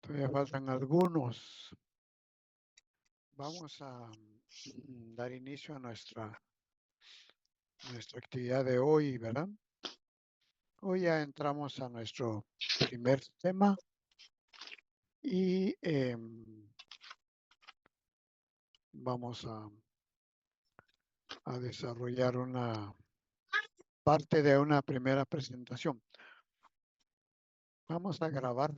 Todavía faltan algunos. Vamos a dar inicio a nuestra actividad de hoy, ¿verdad? Hoy ya entramos a nuestro primer tema y vamos a desarrollar una parte de una primera presentación. Vamos a grabar.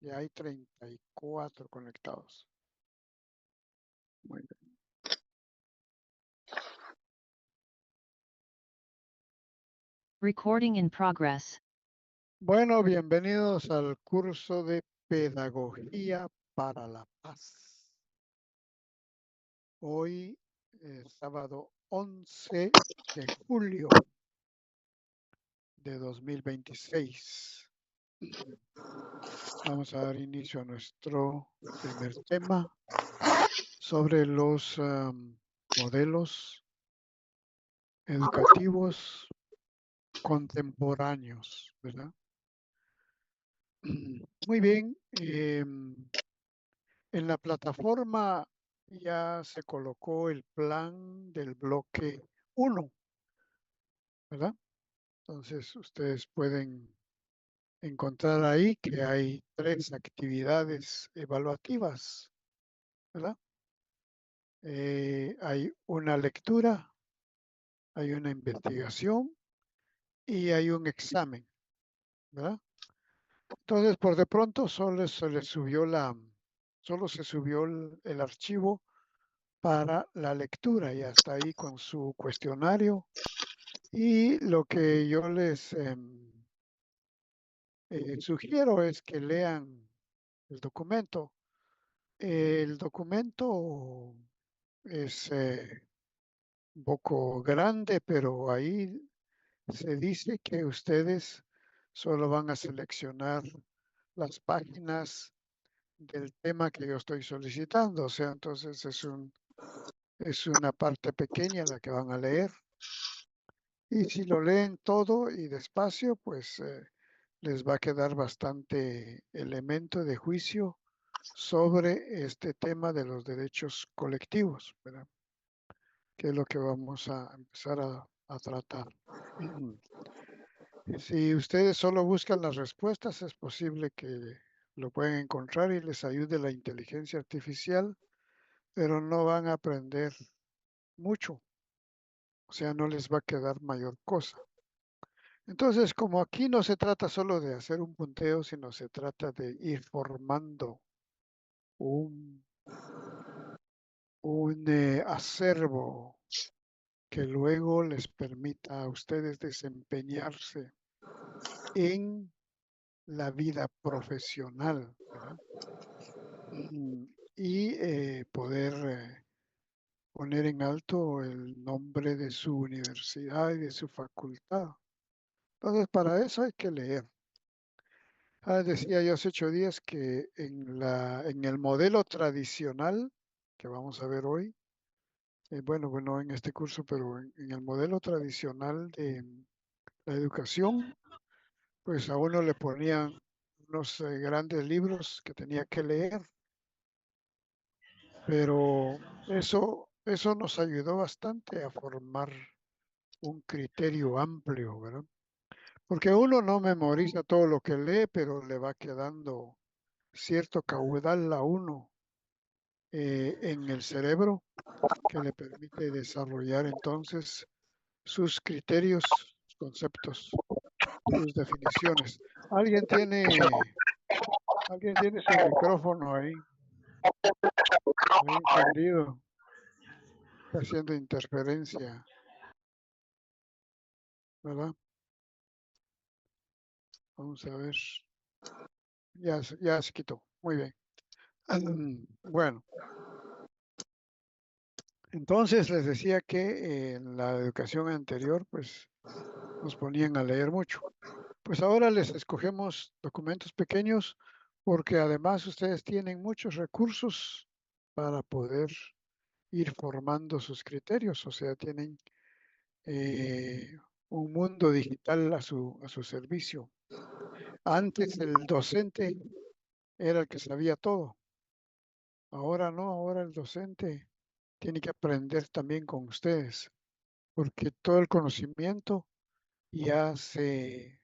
Ya hay 34 conectados. Muy bien. Recording in progress. Bueno, bienvenidos al curso de Pedagogía para la Paz. Hoy, sábado 11 de julio de 2026. Vamos a dar inicio a nuestro primer tema sobre los modelos educativos contemporáneos, ¿verdad? Muy bien. En la plataforma ya se colocó el plan del bloque 1, ¿verdad? Entonces ustedes pueden encontrar ahí que hay 3 actividades evaluativas, ¿verdad? Hay una lectura, hay una investigación y hay un examen, ¿verdad? Entonces, por de pronto solo se subió el archivo para la lectura y hasta ahí con su cuestionario. Y lo que yo les sugiero es que lean el documento. El documento es un poco grande, pero ahí se dice que ustedes solo van a seleccionar las páginas del tema que yo estoy solicitando. O sea, entonces es una parte pequeña la que van a leer. Y si lo leen todo y despacio, pues les va a quedar bastante elemento de juicio sobre este tema de los derechos colectivos, ¿verdad? Que es lo que vamos a empezar a tratar. Si ustedes solo buscan las respuestas, es posible que lo pueden encontrar y les ayude la inteligencia artificial, pero no van a aprender mucho, o sea, no les va a quedar mayor cosa. Entonces, como aquí no se trata solo de hacer un punteo, sino se trata de ir formando un, un acervo que luego les permita a ustedes desempeñarse en la vida profesional, ¿verdad? Y poder poner en alto el nombre de su universidad y de su facultad. Entonces, para eso hay que leer. Decía yo hace 8 días que en el modelo tradicional que vamos a ver hoy, bueno, en este curso, pero en el modelo tradicional de la educación, pues a uno le ponían unos grandes libros que tenía que leer, pero eso nos ayudó bastante a formar un criterio amplio, ¿verdad? Porque uno no memoriza todo lo que lee, pero le va quedando cierto caudal a uno en el cerebro que le permite desarrollar entonces sus criterios, conceptos, sus definiciones. ¿Alguien tiene su micrófono ahí encendido? Está haciendo interferencia, ¿verdad? Vamos a ver. Ya se quitó. Muy bien. Bueno, entonces les decía que en la educación anterior, pues nos ponían a leer mucho. Pues ahora les escogemos documentos pequeños porque además ustedes tienen muchos recursos para poder ir formando sus criterios, o sea, tienen un mundo digital a su servicio. Antes el docente era el que sabía todo. Ahora no, ahora el docente tiene que aprender también con ustedes, porque todo el conocimiento ya se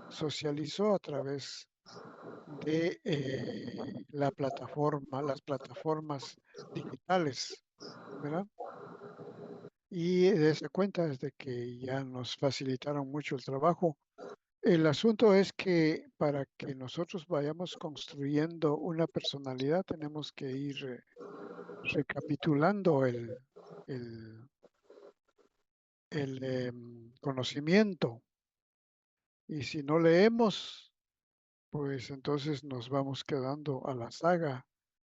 socializó a través de la plataforma, las plataformas digitales, ¿verdad? Y de esa cuenta es de que ya nos facilitaron mucho el trabajo. El asunto es que para que nosotros vayamos construyendo una personalidad, tenemos que ir recapitulando el, el conocimiento. Y si no leemos, pues entonces nos vamos quedando a la saga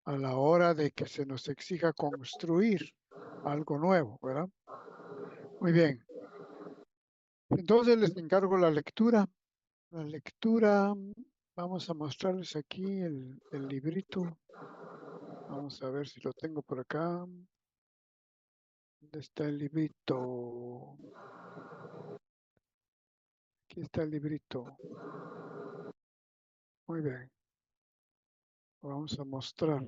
a la hora de que se nos exija construir algo nuevo, ¿verdad? Muy bien. Entonces les encargo la lectura. La lectura, vamos a mostrarles aquí el librito. Vamos a ver si lo tengo por acá. ¿Dónde está el librito? Aquí está el librito. Muy bien. Vamos a mostrar.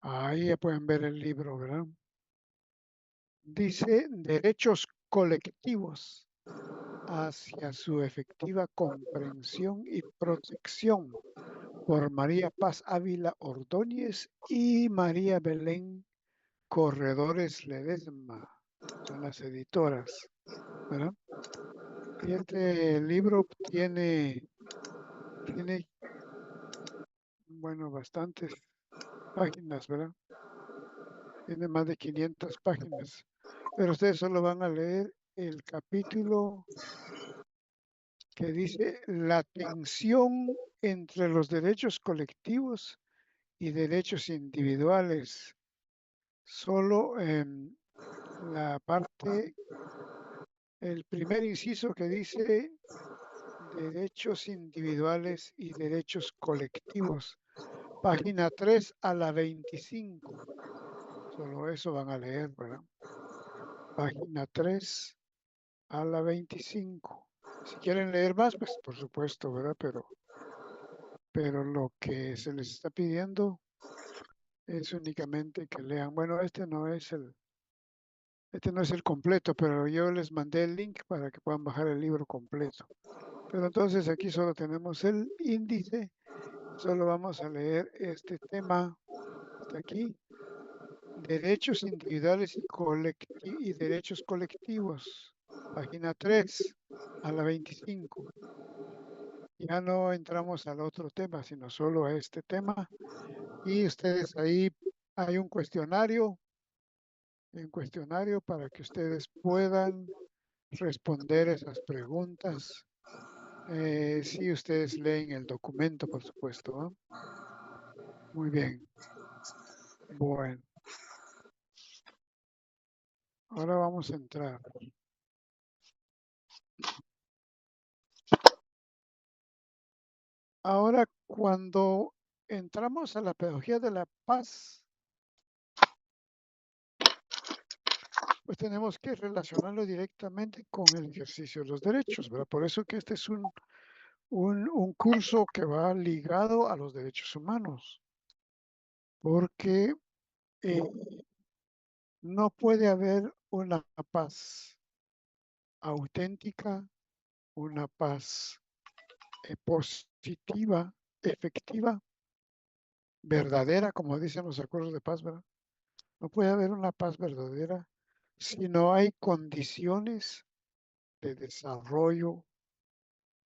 Ahí ya pueden ver el libro, ¿verdad? Dice derechos colectivos hacia su efectiva comprensión y protección por María Paz Ávila Ordóñez y María Belén Corredores Ledesma. Son las editoras, ¿verdad? Y este libro tiene, bueno, bastantes páginas, ¿verdad? Tiene más de 500 páginas. Pero ustedes solo van a leer el capítulo que dice la tensión entre los derechos colectivos y derechos individuales. Solo la parte, el primer inciso que dice derechos individuales y derechos colectivos. Página 3 a la 25. Solo eso van a leer, ¿verdad? Página 3 a la 25. Si quieren leer más, pues por supuesto, ¿verdad? Pero lo que se les está pidiendo es únicamente que lean. Bueno, este no es el completo, pero yo les mandé el link para que puedan bajar el libro completo. Pero entonces aquí solo tenemos el índice, solo vamos a leer este tema hasta aquí, derechos individuales y derechos colectivos, página 3 a la 25. Ya no entramos al otro tema, sino solo a este tema. Y ustedes ahí hay un cuestionario para que ustedes puedan responder esas preguntas. Si ustedes leen el documento, por supuesto, ¿no? Muy bien. Bueno, ahora vamos a entrar. Ahora, cuando entramos a la pedagogía de la paz, pues tenemos que relacionarlo directamente con el ejercicio de los derechos, ¿verdad? Por eso que este es un curso que va ligado a los derechos humanos, porque eh, no puede haber una paz auténtica, una paz positiva, efectiva, verdadera, como dicen los acuerdos de paz, ¿verdad? No puede haber una paz verdadera si no hay condiciones de desarrollo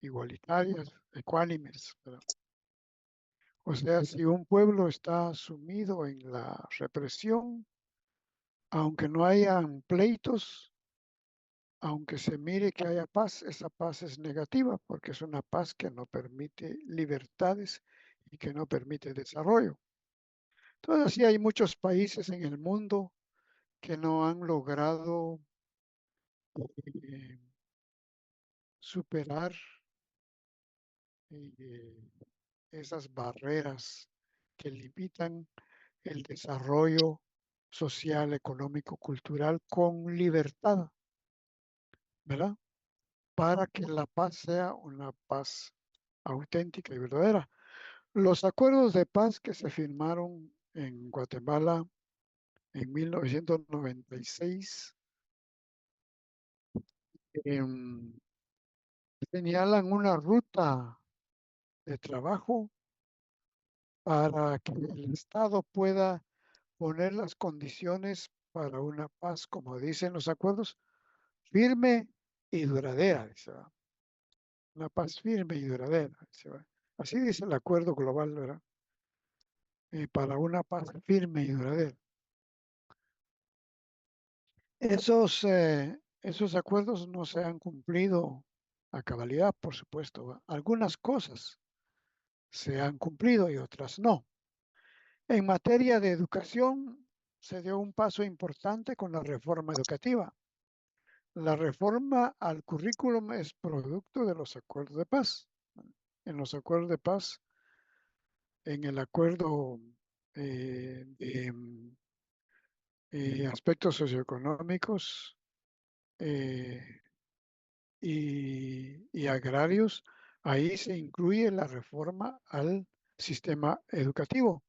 igualitarias, ecuánimes, ¿verdad? O sea, si un pueblo está sumido en la represión, aunque no hayan pleitos, aunque se mire que haya paz, esa paz es negativa porque es una paz que no permite libertades y que no permite desarrollo. Entonces, sí hay muchos países en el mundo que no han logrado eh, superar esas barreras que limitan el desarrollo social, económico, cultural con libertad, ¿verdad? Para que la paz sea una paz auténtica y verdadera. Los acuerdos de paz que se firmaron en Guatemala en 1996 em, señalan una ruta de trabajo para que el Estado pueda poner las condiciones para una paz, como dicen los acuerdos, firme y duradera, dice, ¿verdad? Una paz firme y duradera, dice, ¿verdad? Así dice el acuerdo global, ¿verdad? Para una paz firme y duradera. Esos acuerdos no se han cumplido a cabalidad, por supuesto, ¿verdad? Algunas cosas se han cumplido y otras no. En materia de educación, se dio un paso importante con la reforma educativa. La reforma al currículum es producto de los acuerdos de paz. En los acuerdos de paz, en el acuerdo de aspectos socioeconómicos eh, y agrarios, ahí se incluye la reforma al sistema educativo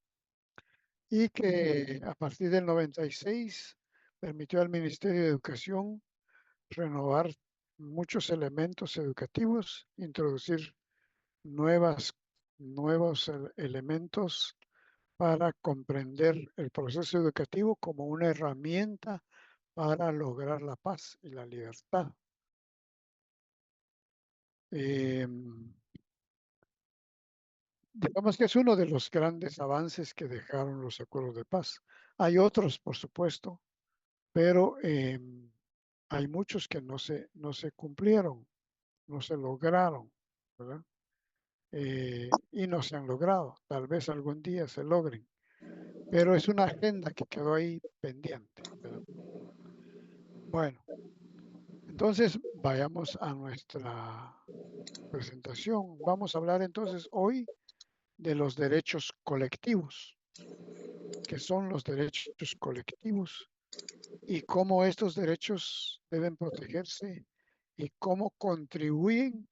y que a partir del 96 permitió al Ministerio de Educación renovar muchos elementos educativos, introducir nuevas, nuevos elementos para comprender el proceso educativo como una herramienta para lograr la paz y la libertad. Digamos que es uno de los grandes avances que dejaron los acuerdos de paz. Hay otros, por supuesto, pero hay muchos que no se cumplieron, no se lograron, ¿verdad? Y no se han logrado. Tal vez algún día se logren, pero es una agenda que quedó ahí pendiente, ¿verdad? Bueno, entonces vayamos a nuestra presentación. Vamos a hablar entonces hoy de los derechos colectivos. ¿Qué son los derechos colectivos y cómo estos derechos deben protegerse y cómo contribuyen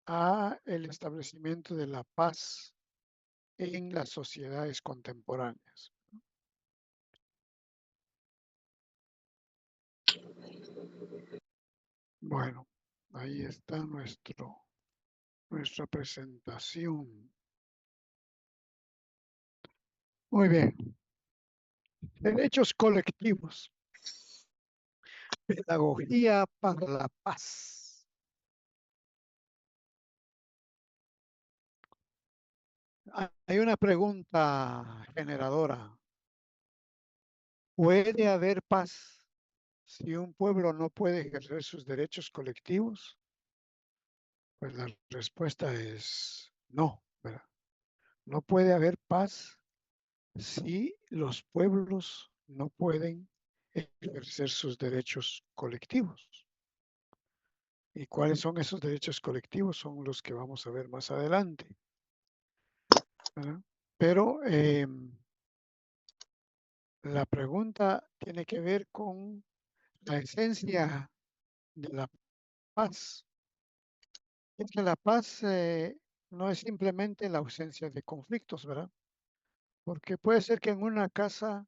a el establecimiento de la paz en las sociedades contemporáneas? Bueno, ahí está nuestra presentación. Muy bien. Derechos colectivos. Pedagogía para la paz. Hay una pregunta generadora. ¿Puede haber paz si un pueblo no puede ejercer sus derechos colectivos? Pues la respuesta es no, ¿verdad? No puede haber paz si los pueblos no pueden ejercer sus derechos colectivos. ¿Y cuáles son esos derechos colectivos? Son los que vamos a ver más adelante, ¿verdad? Pero la pregunta tiene que ver con la esencia de la paz. Es que la paz no es simplemente la ausencia de conflictos, ¿verdad? Porque puede ser que en una casa,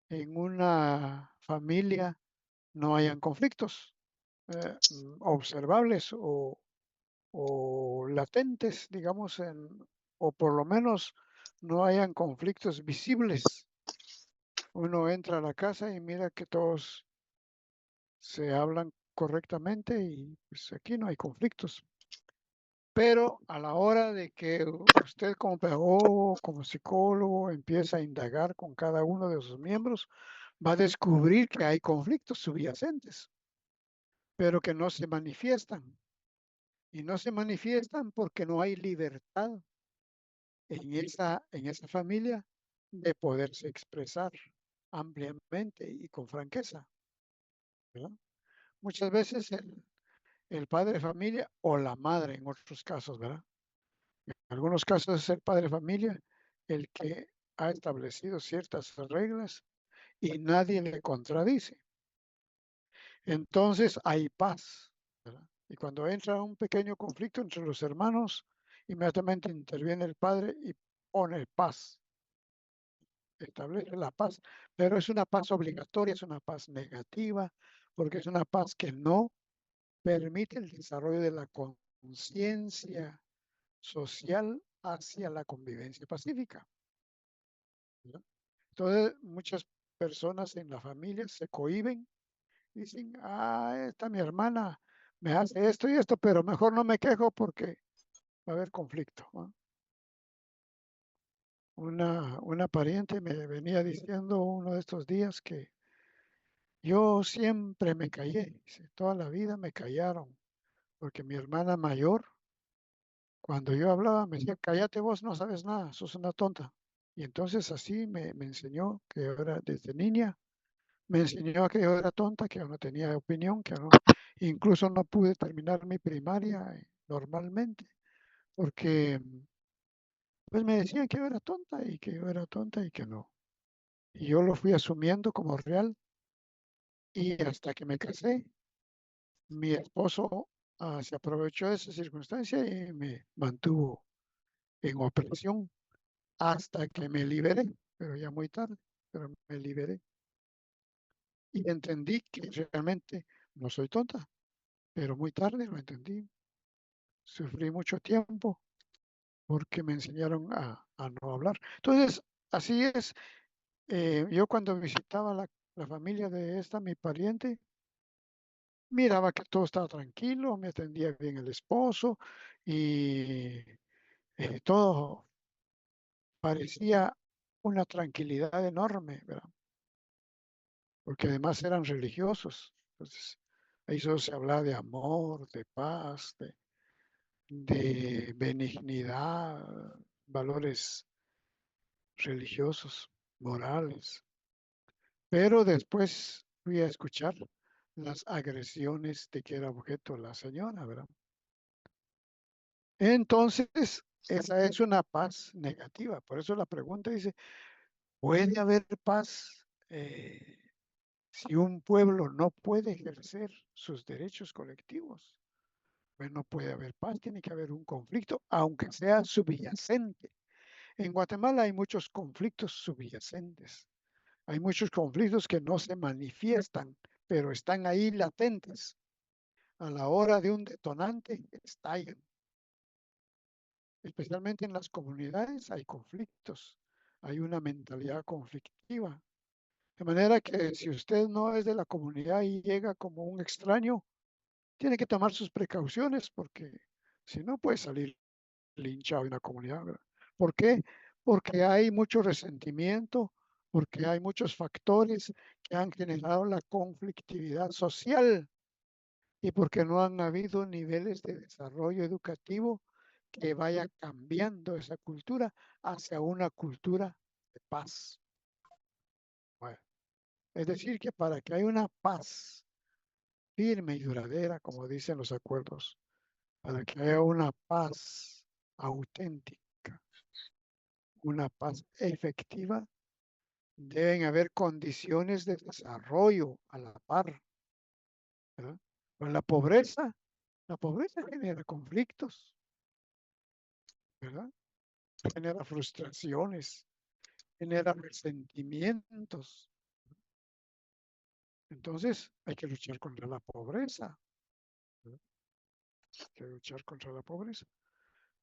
en una familia, no hayan conflictos observables o latentes, digamos, o por lo menos no hayan conflictos visibles. Uno entra a la casa y mira que todos se hablan correctamente y pues aquí no hay conflictos. Pero a la hora de que usted como pedagogo, como psicólogo, empieza a indagar con cada uno de sus miembros, va a descubrir que hay conflictos subyacentes, pero que no se manifiestan. Y no se manifiestan porque no hay libertad en esa familia de poderse expresar ampliamente y con franqueza, ¿verdad? Muchas veces el padre de familia o la madre en otros casos, ¿verdad? En algunos casos es el padre de familia el que ha establecido ciertas reglas y nadie le contradice. Entonces hay paz, ¿verdad? Y cuando entra un pequeño conflicto entre los hermanos, inmediatamente interviene el padre y pone paz, establece la paz, pero es una paz obligatoria, es una paz negativa, porque es una paz que no permite el desarrollo de la conciencia social hacia la convivencia pacífica, ¿verdad? Entonces, muchas personas en la familia se cohíben, dicen, esta mi hermana me hace esto y esto, pero mejor no me quejo porque va a haber conflicto, ¿no? Una pariente me venía diciendo uno de estos días que yo siempre me callé, dice, toda la vida me callaron, porque mi hermana mayor, cuando yo hablaba, me decía, cállate vos, no sabes nada, sos una tonta. Y entonces así me enseñó que yo era desde niña, me enseñó que yo era tonta, que yo no tenía opinión, que no, incluso no pude terminar mi primaria normalmente, porque pues me decían que yo era tonta y que yo era tonta y que no. Y yo lo fui asumiendo como real y hasta que me casé, mi esposo se aprovechó de esa circunstancia y me mantuvo en operación hasta que me liberé, pero ya muy tarde, pero me liberé y entendí que realmente no soy tonta, pero muy tarde lo entendí. Sufrí mucho tiempo porque me enseñaron a no hablar. Entonces, así es. Yo cuando visitaba la familia de esta, mi pariente, miraba que todo estaba tranquilo, me atendía bien el esposo y todo parecía una tranquilidad enorme, ¿verdad? Porque además eran religiosos. Entonces, ahí solo se hablaba de amor, de paz, de benignidad, valores religiosos, morales. Pero después fui a escuchar las agresiones de que era objeto la señora, ¿verdad? Entonces, esa es una paz negativa. Por eso la pregunta dice, ¿puede haber paz si un pueblo no puede ejercer sus derechos colectivos? Pues no puede haber paz, tiene que haber un conflicto, aunque sea subyacente. En Guatemala hay muchos conflictos subyacentes. Hay muchos conflictos que no se manifiestan, pero están ahí latentes. A la hora de un detonante, estallan. Especialmente en las comunidades hay conflictos. Hay una mentalidad conflictiva. De manera que si usted no es de la comunidad y llega como un extraño, tiene que tomar sus precauciones porque si no puede salir linchado en la comunidad, ¿verdad? ¿Por qué? Porque hay mucho resentimiento, porque hay muchos factores que han generado la conflictividad social y porque no han habido niveles de desarrollo educativo que vaya cambiando esa cultura hacia una cultura de paz. Bueno, es decir, que para que haya una paz firme y duradera, como dicen los acuerdos, para que haya una paz auténtica, una paz efectiva, deben haber condiciones de desarrollo a la par, ¿verdad? Pero la pobreza genera conflictos, ¿verdad? Genera frustraciones, genera resentimientos. Entonces hay que luchar contra la pobreza, ¿verdad? Hay que luchar contra la pobreza.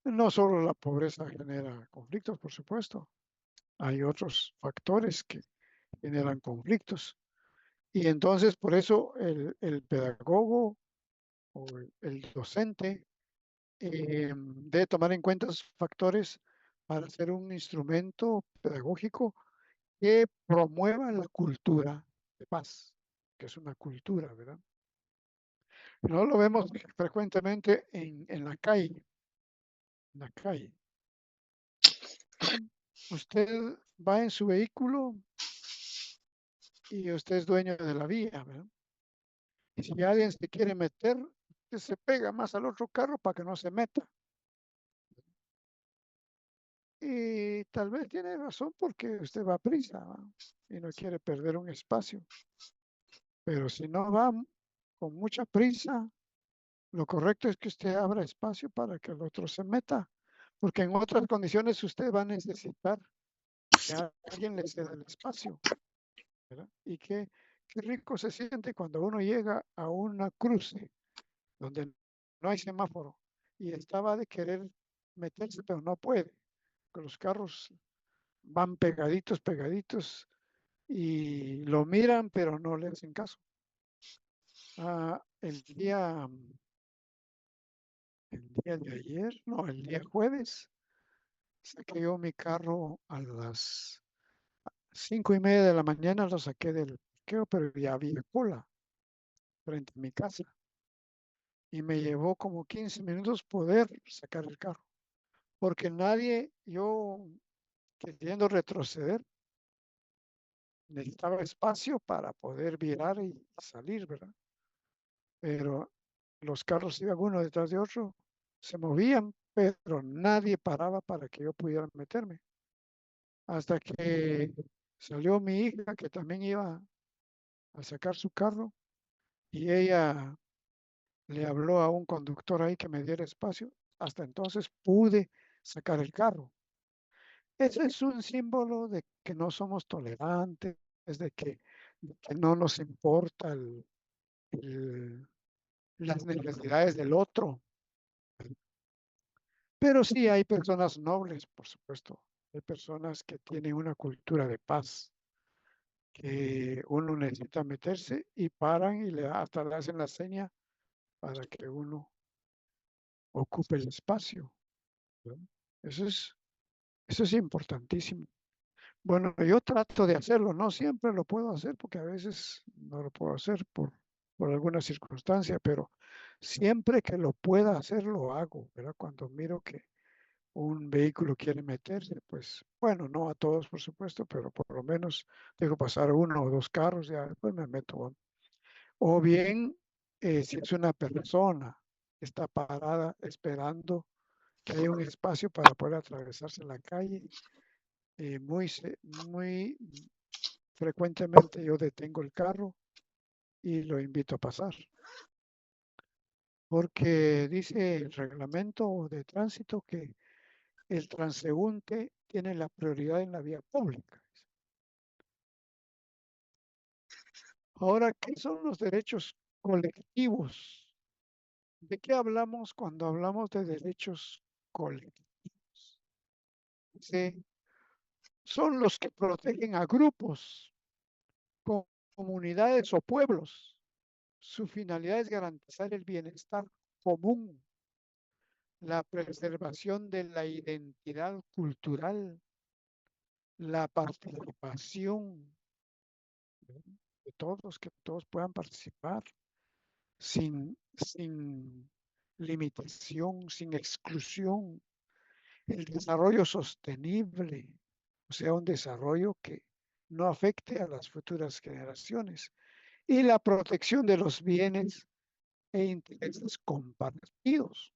No solo la pobreza genera conflictos, por supuesto, hay otros factores que generan conflictos. Y entonces por eso el pedagogo o el docente debe tomar en cuenta esos factores para ser un instrumento pedagógico que promueva la cultura de paz, que es una cultura, ¿verdad? No lo vemos frecuentemente en la calle, en la calle. ¿Verdad? Usted va en su vehículo y usted es dueño de la vía, ¿verdad? Y si alguien se quiere meter, usted se pega más al otro carro para que no se meta. Y tal vez tiene razón porque usted va a prisa, ¿va? Y no quiere perder un espacio. Pero si no va con mucha prisa, lo correcto es que usted abra espacio para que el otro se meta, porque en otras condiciones usted va a necesitar que alguien le ceda el espacio, ¿verdad? Y qué rico se siente cuando uno llega a una cruce donde no hay semáforo y estaba de querer meterse, pero no puede, que los carros van pegaditos, pegaditos y lo miran, pero no le hacen caso. El día de ayer, no, el día jueves, saqué yo mi carro a las 5:30 de la mañana, lo saqué del parqueo, pero ya había cola frente a mi casa. Y me llevó como 15 minutos poder sacar el carro, porque nadie, yo queriendo retroceder, necesitaba espacio para poder virar y salir, ¿verdad? Pero los carros iban uno detrás de otro, se movían, pero nadie paraba para que yo pudiera meterme. Hasta que salió mi hija, que también iba a sacar su carro, y ella le habló a un conductor ahí que me diera espacio. Hasta entonces pude sacar el carro. Ese es un símbolo de que no somos tolerantes, de que no nos importa el- las necesidades del otro. Pero sí hay personas nobles, por supuesto. Hay personas que tienen una cultura de paz, que uno necesita meterse y paran y hasta le hacen la seña para que uno ocupe el espacio, ¿no? Eso es, eso es importantísimo. Bueno, yo trato de hacerlo, no siempre lo puedo hacer porque a veces no lo puedo hacer por alguna circunstancia, pero siempre que lo pueda hacer lo hago, ¿verdad? Cuando miro que un vehículo quiere meterse, pues bueno, no a todos por supuesto, pero por lo menos dejo pasar uno o dos carros, ya después me meto. O bien, si es una persona que está parada esperando que haya un espacio para poder atravesarse la calle, muy frecuentemente yo detengo el carro y lo invito a pasar, porque dice el reglamento de tránsito que el transeúnte tiene la prioridad en la vía pública. Ahora, ¿qué son los derechos colectivos? ¿De qué hablamos cuando hablamos de derechos colectivos? Sí, son los que protegen a grupos, comunidades o pueblos. Su finalidad es garantizar el bienestar común, la preservación de la identidad cultural, la participación de todos, que todos puedan participar sin limitación, sin exclusión, el desarrollo sostenible, o sea, un desarrollo que no afecte a las futuras generaciones, y la protección de los bienes e intereses compartidos.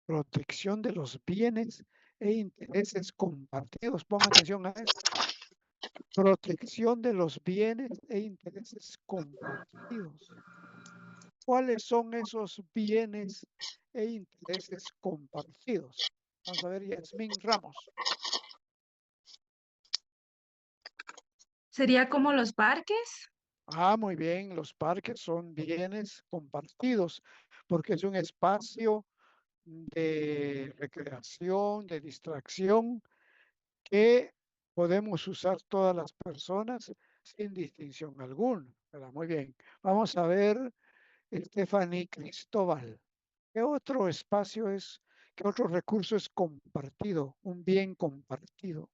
Protección de los bienes e intereses compartidos. Pongan atención a esto. Protección de los bienes e intereses compartidos. ¿Cuáles son esos bienes e intereses compartidos? Vamos a ver, Yasmín Ramos. ¿Sería como los parques? Muy bien, los parques son bienes compartidos porque es un espacio de recreación, de distracción que podemos usar todas las personas sin distinción alguna, ¿verdad? Muy bien. Vamos a ver, Stephanie Cristóbal. ¿Qué otro espacio es, qué otro recurso es compartido, un bien compartido?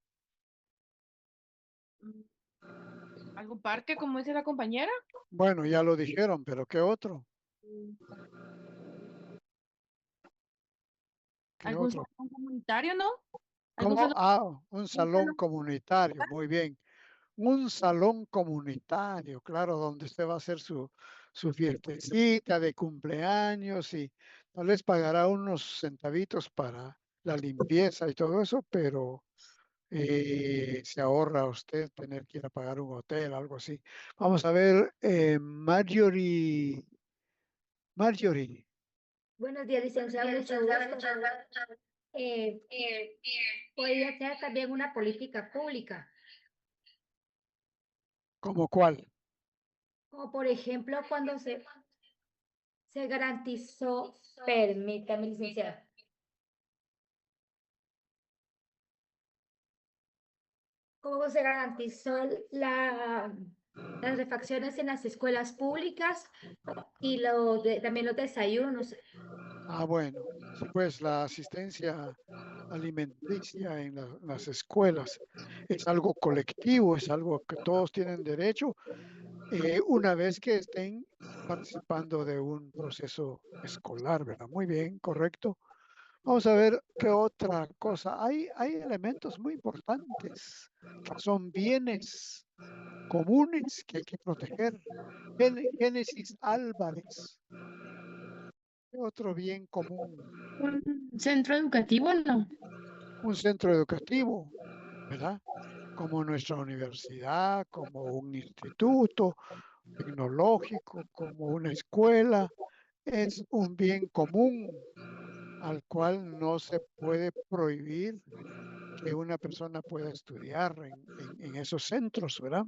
Mm, ¿Algún parque, como dice la compañera? Bueno, ya lo dijeron, pero ¿qué otro? Mm, ¿Qué ¿Algún otro? salón comunitario, no? ¿Algún ¿Cómo? salón? Un ¿Un salón salón? comunitario, muy bien. Un salón comunitario, claro, donde usted va a hacer su fiestecita de cumpleaños y tal vez pagará unos centavitos para la limpieza y todo eso, pero se ahorra usted tener que ir a pagar un hotel, algo así. Vamos a ver, Marjorie. Marjorie, Buenos días, licenciado. Mucho gusto. Eh, Podría ser también una política pública, ¿cómo cuál? como por ejemplo cuando se garantizó, permítame, licenciado, cómo se garantizó las refacciones en las escuelas públicas y también los desayunos. Ah, bueno, sí, pues la asistencia alimenticia en las escuelas es algo colectivo, es algo que todos tienen derecho una vez que estén participando de un proceso escolar, ¿verdad? Muy bien, correcto. Vamos a ver qué otra cosa. Hay elementos muy importantes que son bienes comunes que hay que proteger. Génesis Álvarez, ¿qué otro bien común? ¿Un centro educativo? No. Un centro educativo, ¿verdad? Como nuestra universidad, como un instituto tecnológico, como una escuela, es un bien común al cual no se puede prohibir que una persona pueda estudiar en esos centros, ¿verdad?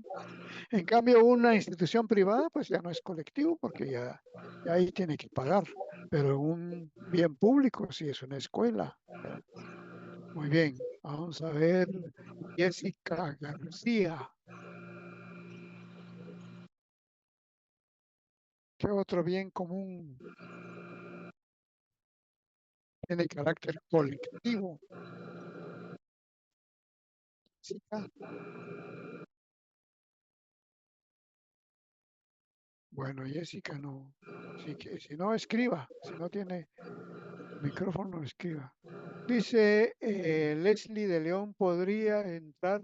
En cambio, una institución privada, pues ya no es colectivo porque ya ahí tiene que pagar, pero un bien público sí es una escuela, ¿verdad? Muy bien, vamos a ver, Jessica García. ¿Qué otro bien común tiene carácter colectivo? Jessica. Bueno, Jessica no. Sí que, si no, escriba. Si no tiene micrófono, escriba. Dice Leslie de León, ¿podría entrar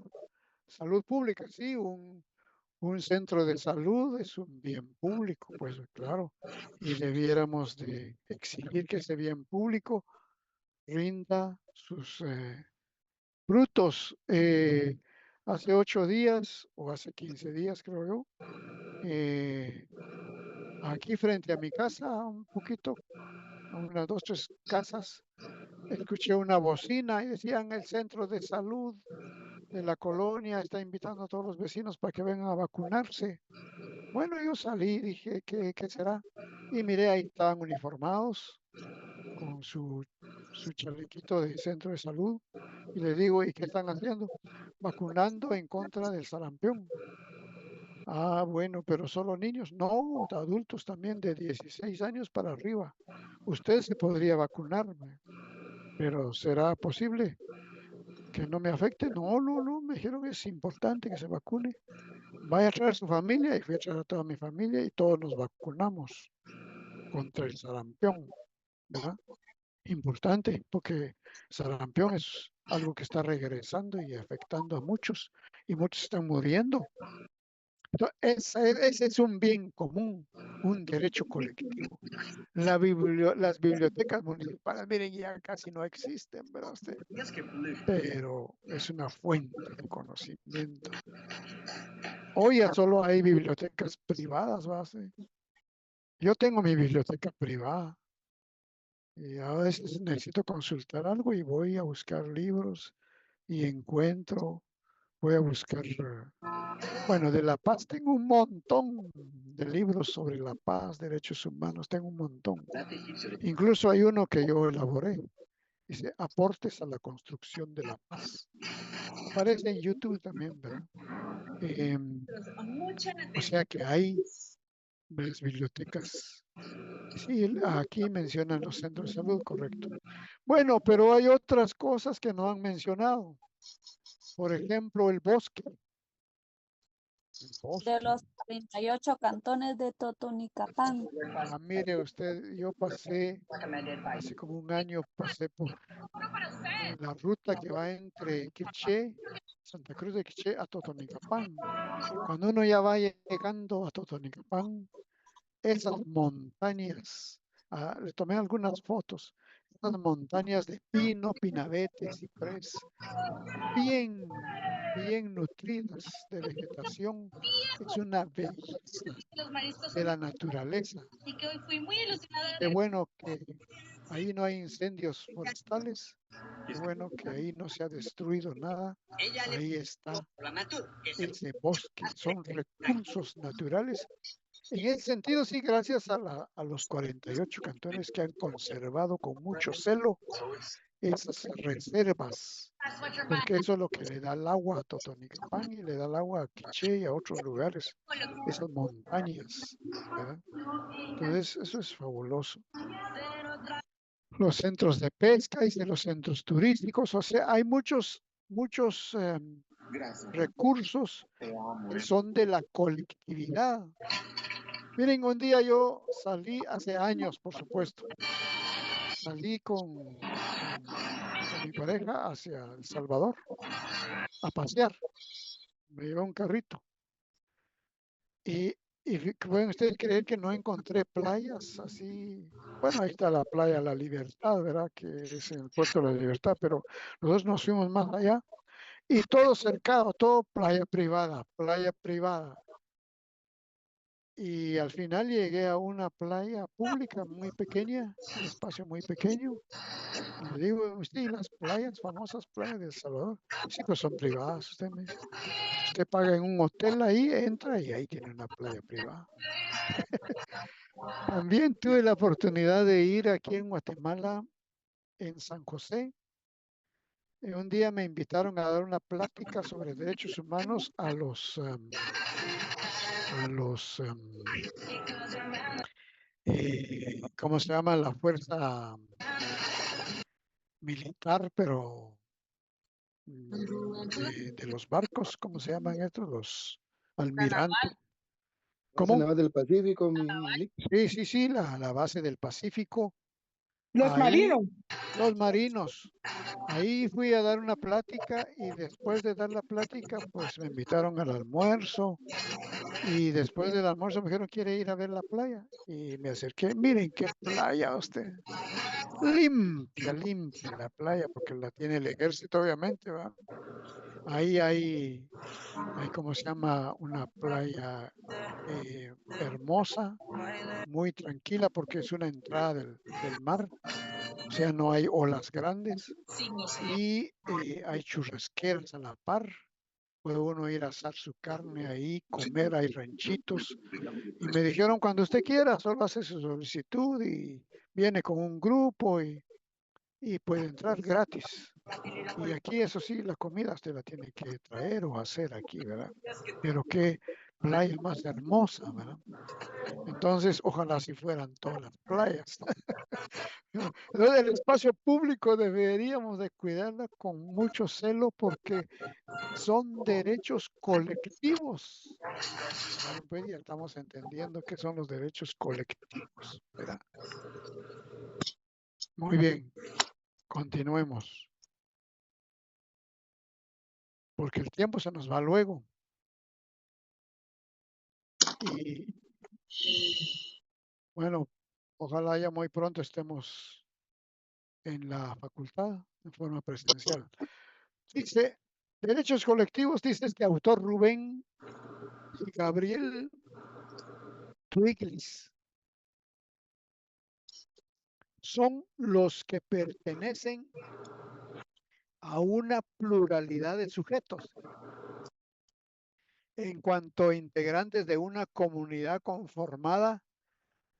salud pública? Sí, un centro de salud es un bien público, pues claro. Y debiéramos de exigir que ese bien público rinda sus frutos. Hace 8 días o hace 15 días, creo yo, eh, aquí frente a mi casa, un poquito, a unas 2, 3 casas, escuché una bocina y decían el centro de salud de la colonia está invitando a todos los vecinos para que vengan a vacunarse. Bueno, yo salí, dije, ¿qué será? Y miré, ahí estaban uniformados con su chalequito de centro de salud. Y les digo, ¿y qué están haciendo? Vacunando en contra del sarampión. Ah, bueno, pero solo niños. No, adultos también de 16 años para arriba. Usted se podría vacunar, pero ¿será posible que no me afecte? No, no, no, me dijeron es importante que se vacune. Vaya a traer su familia y fui a traer a toda mi familia y todos nos vacunamos contra el sarampión, ¿verdad? Importante porque sarampión es algo que está regresando y afectando a muchos y muchos están muriendo. Ese es un bien común, un derecho colectivo. Las bibliotecas municipales, miren, ya casi no existen, ¿verdad usted? Pero es una fuente de conocimiento. Hoy ya solo hay bibliotecas privadas, ¿va? Sí. Yo tengo mi biblioteca privada y a veces necesito consultar algo y voy a buscar libros y encuentro, voy a buscar, bueno, de La Paz tengo un montón de libros sobre la paz, derechos humanos, tengo un montón. Incluso hay uno que yo elaboré, dice Aportes a la construcción de la paz. Aparece en YouTube también, ¿verdad? O sea que hay las bibliotecas. Sí, aquí mencionan los centros de salud, correcto. Bueno, pero hay otras cosas que no han mencionado. Por ejemplo, el bosque. El De bosque. los 38 cantones de Totonicapán. Ah, mire usted, yo pasé, hace como un año, pasé por la ruta que va entre Quiché, Santa Cruz de Quiché a Totonicapán. Cuando uno ya va llegando a Totonicapán, esas montañas, le tomé algunas fotos, estas montañas de pino, pinabete, ciprés, bien nutridas de vegetación. Es una belleza de la naturaleza. Qué bueno que ahí no hay incendios forestales. Qué bueno que ahí no se ha destruido nada. Ahí está ese bosque. Son recursos naturales. En ese sentido, sí, gracias a los 48 cantones que han conservado con mucho celo esas reservas, porque eso es lo que le da el agua a Totonicapán y le da el agua a Quiché y a otros lugares, esas montañas, ¿verdad? Entonces, eso es fabuloso. Los centros de pesca y de los centros turísticos, o sea, hay muchos recursos que son de la colectividad. Miren, un día yo salí, hace años, por supuesto, salí con mi pareja hacia El Salvador a pasear. Me llevé un carrito. Y pueden ustedes creer que no encontré playas así. Bueno, ahí está la playa La Libertad, ¿verdad? Que es en el puerto de La Libertad, pero nosotros nos fuimos más allá y todo cercado, todo playa privada, playa privada. Y al final llegué a una playa pública muy pequeña, un espacio muy pequeño. Y le digo, ¿usted y las playas, famosas playas de El Salvador? Sí, pues son privadas, usted me dice. Usted paga en un hotel ahí, entra y ahí tiene una playa privada. También tuve la oportunidad de ir aquí en Guatemala, en San José. Y un día me invitaron a dar una plática sobre derechos humanos a ¿cómo se llama? La fuerza militar, pero de los barcos, ¿cómo se llaman estos? Los almirantes. ¿Es en la ¿Cómo? base del Pacífico, mi Nick? Sí, la base del Pacífico. Los Ahí, marinos. los marinos. Ahí fui a dar una plática y después de dar la plática, pues me invitaron al almuerzo y después del almuerzo me dijeron, ¿quiere ir a ver la playa? Y me acerqué, miren qué playa usted. Limpia la playa porque la tiene el ejército, obviamente, ¿va? Ahí hay, ¿cómo se llama? Una playa hermosa, muy tranquila porque es una entrada del mar. O sea, no hay olas grandes y hay churrasqueras a la par. Puede uno ir a asar su carne ahí, comer, hay ranchitos. Y me dijeron, cuando usted quiera, solo hace su solicitud y viene con un grupo y puede entrar gratis. Y aquí, eso sí, la comida usted la tiene que traer o hacer aquí, ¿verdad? Pero qué playa más hermosa, ¿verdad? Entonces, ojalá si fueran todas las playas. Entonces, el espacio público deberíamos de cuidarla con mucho celo porque son derechos colectivos. Bueno, pues ya estamos entendiendo qué son los derechos colectivos, ¿verdad? Muy bien, continuemos. Porque el tiempo se nos va luego. Y bueno, ojalá ya muy pronto estemos en la facultad en forma presencial. Dice, derechos colectivos, dice este autor Rubén y Gabriel Twiglis. Son los que pertenecen a una pluralidad de sujetos en cuanto a integrantes de una comunidad conformada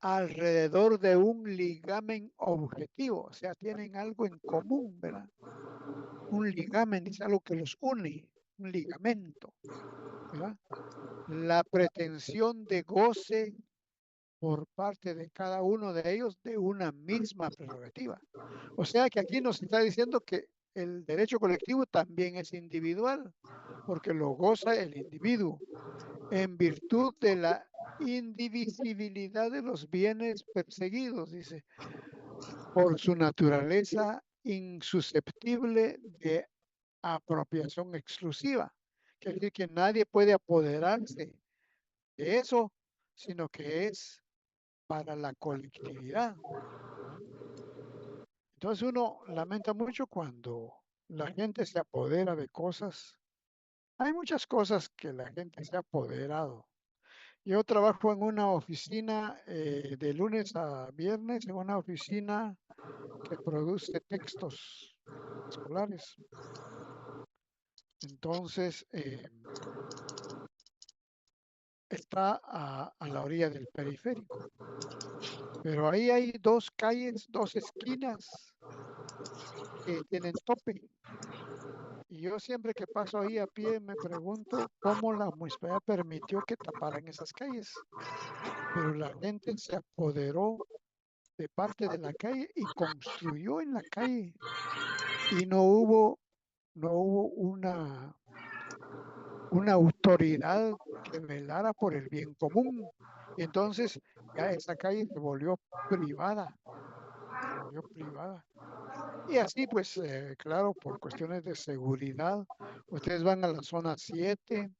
alrededor de un ligamen objetivo, o sea, tienen algo en común, ¿verdad? Un ligamen es algo que los une, un ligamento, ¿verdad? La pretensión de goce por parte de cada uno de ellos de una misma prerrogativa. O sea que aquí nos está diciendo que el derecho colectivo también es individual, porque lo goza el individuo en virtud de la indivisibilidad de los bienes perseguidos, dice, por su naturaleza insusceptible de apropiación exclusiva. Quiere decir que nadie puede apoderarse de eso, sino que es para la colectividad. Entonces uno lamenta mucho cuando la gente se apodera de cosas. Hay muchas cosas que la gente se ha apoderado. Yo trabajo en una oficina de lunes a viernes, en una oficina que produce textos escolares. Entonces, está a la orilla del periférico. Pero ahí hay dos calles, dos esquinas que tienen tope. Y yo siempre que paso ahí a pie me pregunto cómo la municipalidad permitió que taparan esas calles. Pero la gente se apoderó de parte de la calle y construyó en la calle. Y no hubo una autoridad que velara por el bien común. Y entonces ya esa calle se volvió privada. Se volvió privada. Y así, pues, claro, por cuestiones de seguridad, ustedes van a la zona 7,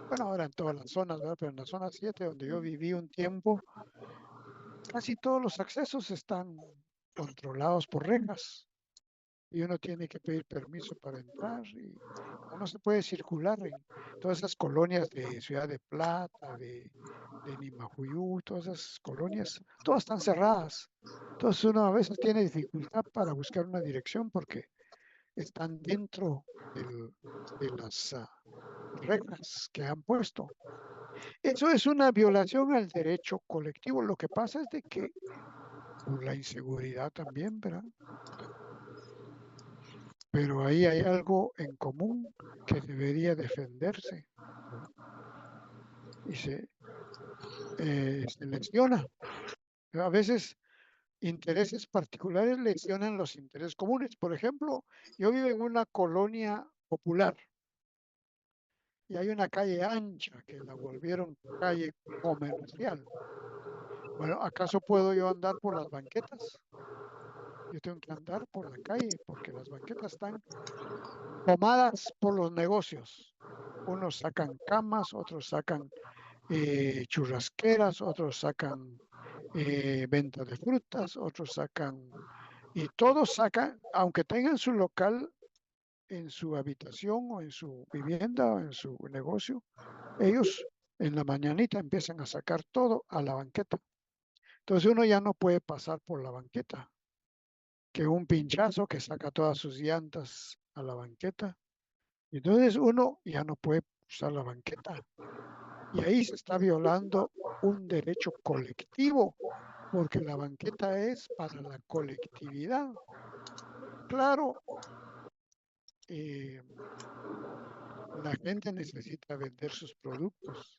bueno, ahora en todas las zonas, ¿verdad? Pero en la zona 7, donde yo viví un tiempo, casi todos los accesos están controlados por rejas. Y uno tiene que pedir permiso para entrar y no se puede circular en todas esas colonias de Ciudad de Plata, de Nimajuyú, todas esas colonias, todas están cerradas. Entonces uno a veces tiene dificultad para buscar una dirección porque están dentro de las reglas que han puesto. Eso es una violación al derecho colectivo. Lo que pasa es de que por la inseguridad también, ¿verdad? Pero ahí hay algo en común que debería defenderse, ¿verdad? Y se lesiona. A veces intereses particulares lesionan los intereses comunes. Por ejemplo, yo vivo en una colonia popular y hay una calle ancha que la volvieron calle comercial. Bueno, ¿acaso puedo yo andar por las banquetas? Yo tengo que andar por la calle porque las banquetas están tomadas por los negocios. Unos sacan camas, otros sacan churrasqueras, otros sacan venta de frutas, otros sacan, y todos sacan, aunque tengan su local en su habitación o en su vivienda o en su negocio, ellos en la mañanita empiezan a sacar todo a la banqueta. Entonces uno ya no puede pasar por la banqueta, que un pinchazo que saca todas sus llantas a la banqueta. Entonces uno ya no puede usar la banqueta. Y ahí se está violando un derecho colectivo, porque la banqueta es para la colectividad. Claro, la gente necesita vender sus productos.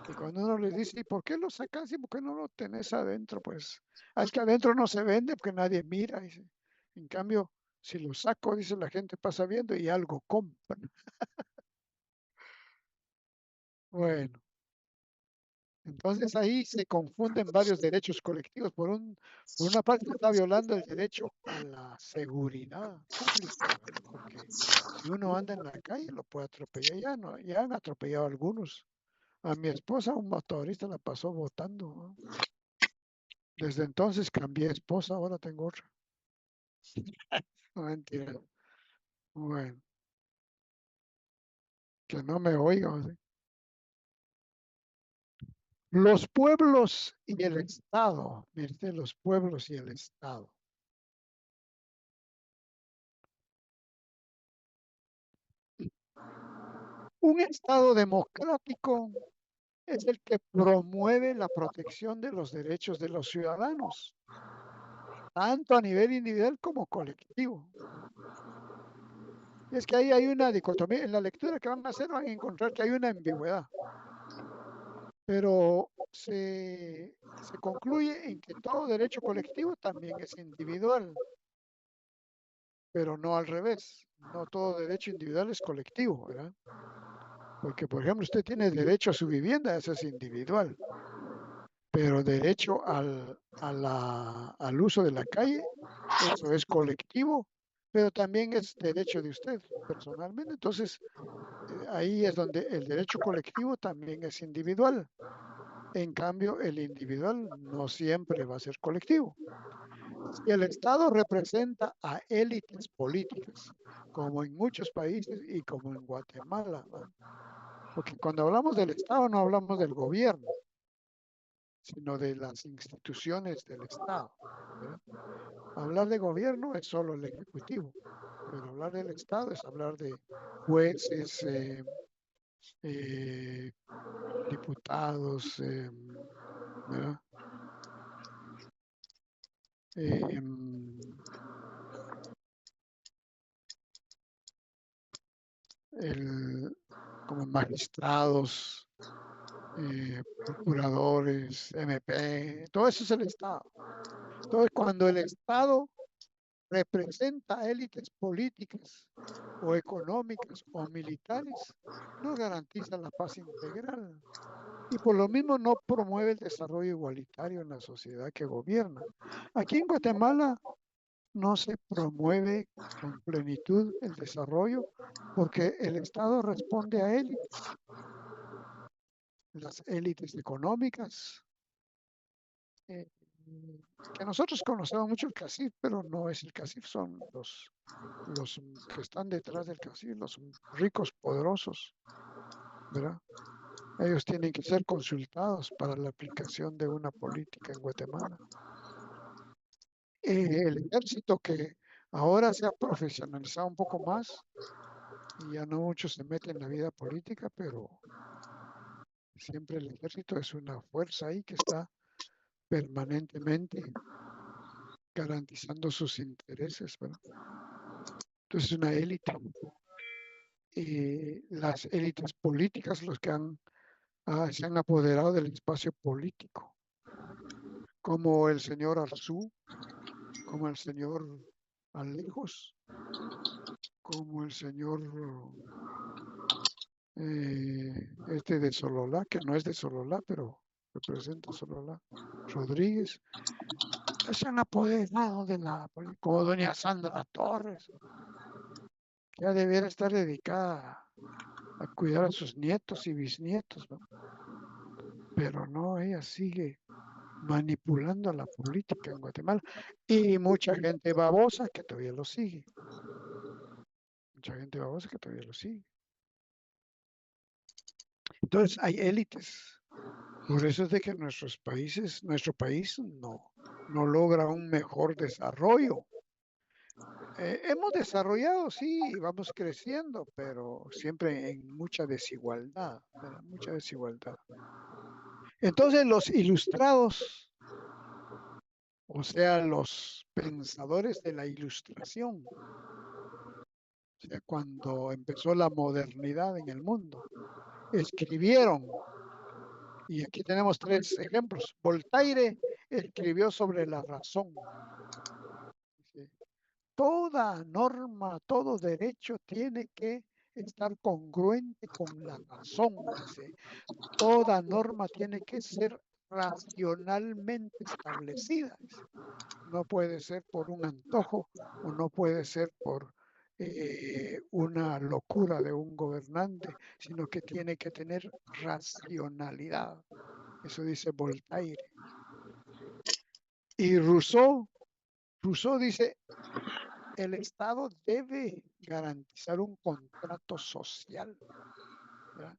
Y cuando uno les dice, ¿y por qué lo sacas? ¿Y por qué no lo tenés adentro? Pues, es que adentro no se vende porque nadie mira. Dice. En cambio, si lo saco, dice la gente, pasa viendo y algo compra. Bueno, entonces ahí se confunden varios derechos colectivos. Por una parte está violando el derecho a la seguridad pública, ¿verdad? Porque si uno anda en la calle lo puede atropellar. Ya han atropellado a algunos. A mi esposa un motorista la pasó botando, ¿no? Desde entonces cambié de esposa, ahora tengo otra. No, mentira. Bueno, que no me oiga. ¿Sí? Los pueblos y el Estado. Mire, los pueblos y el Estado. Un Estado democrático es el que promueve la protección de los derechos de los ciudadanos, tanto a nivel individual como colectivo. Y es que ahí hay una dicotomía. En la lectura que van a hacer van a encontrar que hay una ambigüedad. Pero se concluye en que todo derecho colectivo también es individual, pero no al revés. No todo derecho individual es colectivo, ¿verdad? Porque, por ejemplo, usted tiene derecho a su vivienda, eso es individual, pero derecho al uso de la calle, eso es colectivo, pero también es derecho de usted personalmente. Entonces, ahí es donde el derecho colectivo también es individual. En cambio, el individual no siempre va a ser colectivo. Si el Estado representa a élites políticas, como en muchos países y como en Guatemala, ¿va? Porque cuando hablamos del Estado no hablamos del gobierno, sino de las instituciones del Estado, ¿verdad? Hablar de gobierno es solo el ejecutivo, pero hablar del Estado es hablar de jueces, eh, diputados, ¿verdad? Como magistrados, procuradores, MP, todo eso es el Estado. Entonces, cuando el Estado representa a élites políticas o económicas o militares, no garantiza la paz integral y por lo mismo no promueve el desarrollo igualitario en la sociedad que gobierna. Aquí en Guatemala no se promueve con plenitud el desarrollo porque el Estado responde a élites, las élites económicas, que nosotros conocemos mucho el CACIF, pero no es el CACIF, son los que están detrás del CACIF, los ricos poderosos, ¿verdad? Ellos tienen que ser consultados para la aplicación de una política en Guatemala. El ejército que ahora se ha profesionalizado un poco más y ya no mucho se mete en la vida política, pero siempre el ejército es una fuerza ahí que está permanentemente garantizando sus intereses, ¿verdad? Entonces, una élite. Las élites políticas, los que se han apoderado del espacio político, como el señor Arzú, como el señor Alejos, como el señor este de Sololá, que no es de Sololá, pero representa a Sololá, Rodríguez, se han apoderado de la política, como doña Sandra Torres, que ya debiera estar dedicada a cuidar a sus nietos y bisnietos, ¿no? Pero no, ella sigue manipulando a la política en Guatemala y mucha gente babosa que todavía lo sigue. Mucha gente babosa que todavía lo sigue. Entonces hay élites. Por eso es de que nuestro país no logra un mejor desarrollo. Hemos desarrollado, sí, vamos creciendo, pero siempre en mucha desigualdad, ¿verdad? Mucha desigualdad. Entonces los ilustrados, o sea, los pensadores de la ilustración, o sea, cuando empezó la modernidad en el mundo, escribieron, y aquí tenemos 3 ejemplos. Voltaire escribió sobre la razón. Dice, toda norma, todo derecho tiene que estar congruente con la razón. Dice, toda norma tiene que ser racionalmente establecida. Dice. No puede ser por un antojo o no puede ser por una locura de un gobernante, sino que tiene que tener racionalidad. Eso dice Voltaire. Y Rousseau dice, el Estado debe garantizar un contrato social, ¿verdad?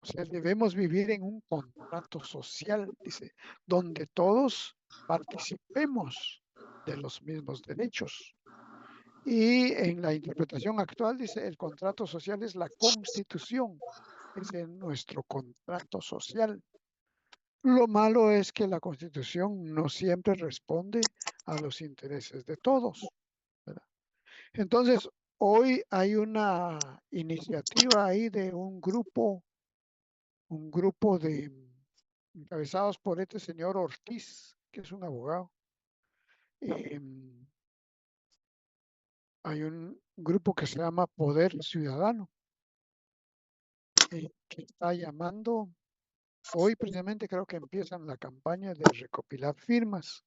O sea, debemos vivir en un contrato social, dice, donde todos participemos de los mismos derechos. Y en la interpretación actual dice, el contrato social es la Constitución, es nuestro contrato social. Lo malo es que la Constitución no siempre responde a los intereses de todos, ¿verdad? Entonces, hoy hay una iniciativa ahí de un grupo de encabezados por este señor Ortiz, que es un abogado. Hay un grupo que se llama Poder Ciudadano, que está llamando, hoy precisamente creo que empiezan la campaña de recopilar firmas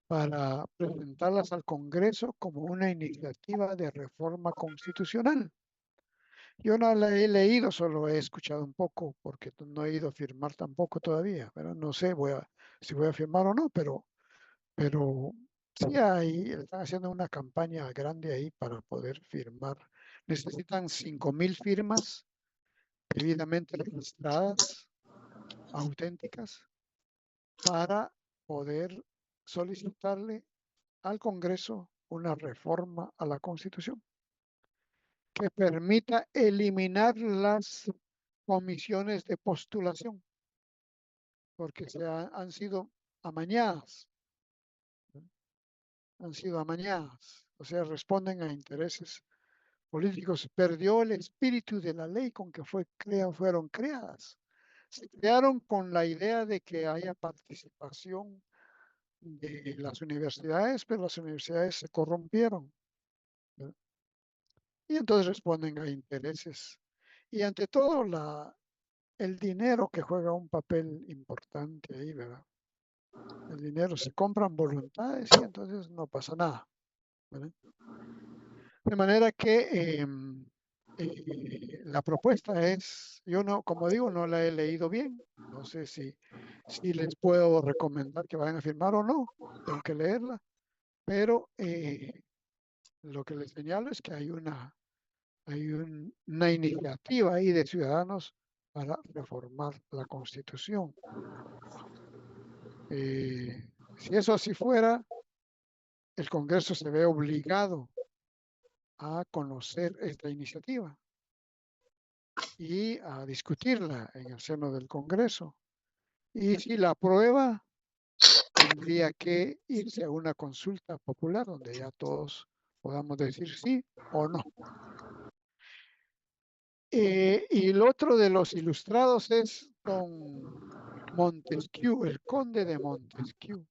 para presentarlas al Congreso como una iniciativa de reforma constitucional. Yo no la he leído, solo he escuchado un poco, porque no he ido a firmar tampoco todavía, pero no sé si voy a firmar o no, pero pero sí hay, están haciendo una campaña grande ahí para poder firmar. Necesitan 5,000 firmas debidamente registradas, auténticas, para poder solicitarle al Congreso una reforma a la Constitución que permita eliminar las comisiones de postulación, porque han sido amañadas, o sea, responden a intereses políticos. Perdió el espíritu de la ley con que fueron creadas. Se crearon con la idea de que haya participación de las universidades, pero las universidades se corrompieron, ¿verdad? Y entonces responden a intereses. Y ante todo, el dinero que juega un papel importante ahí, ¿verdad? El dinero, se compran voluntades y entonces no pasa nada, ¿verdad? De manera que la propuesta es, yo no, como digo, no la he leído bien. No sé si les puedo recomendar que vayan a firmar o no. Tengo que leerla. Pero lo que les señalo es que hay una iniciativa ahí de ciudadanos para reformar la Constitución. Si eso así fuera, el Congreso se ve obligado a conocer esta iniciativa y a discutirla en el seno del Congreso. Y si la aprueba, tendría que irse a una consulta popular donde ya todos podamos decir sí o no. Y el otro de los ilustrados es don Montesquieu, el conde de Montesquieu,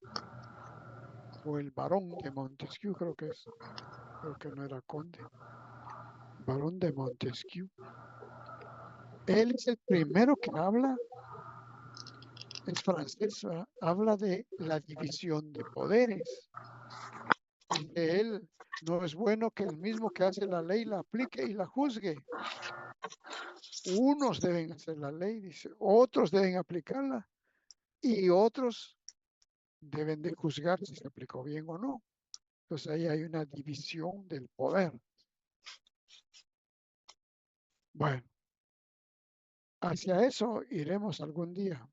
o el barón de Montesquieu, creo que no era conde, barón de Montesquieu. Él es el primero que habla, es francés, ¿verdad? Habla de la división de poderes. Dice él, no es bueno que el mismo que hace la ley la aplique y la juzgue. Unos deben hacer la ley, dice, otros deben aplicarla y otros deben de juzgar si se aplicó bien o no. Entonces ahí hay una división del poder. Bueno, hacia eso iremos algún día.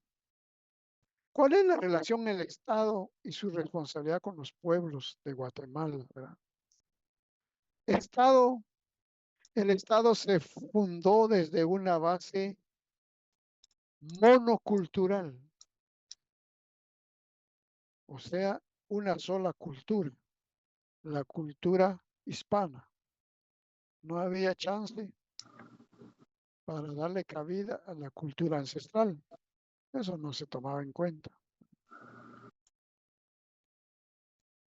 ¿Cuál es la relación del Estado y su responsabilidad con los pueblos de Guatemala, ¿verdad? El Estado se fundó desde una base monocultural, o sea, una sola cultura, la cultura hispana. No había chance para darle cabida a la cultura ancestral. Eso no se tomaba en cuenta.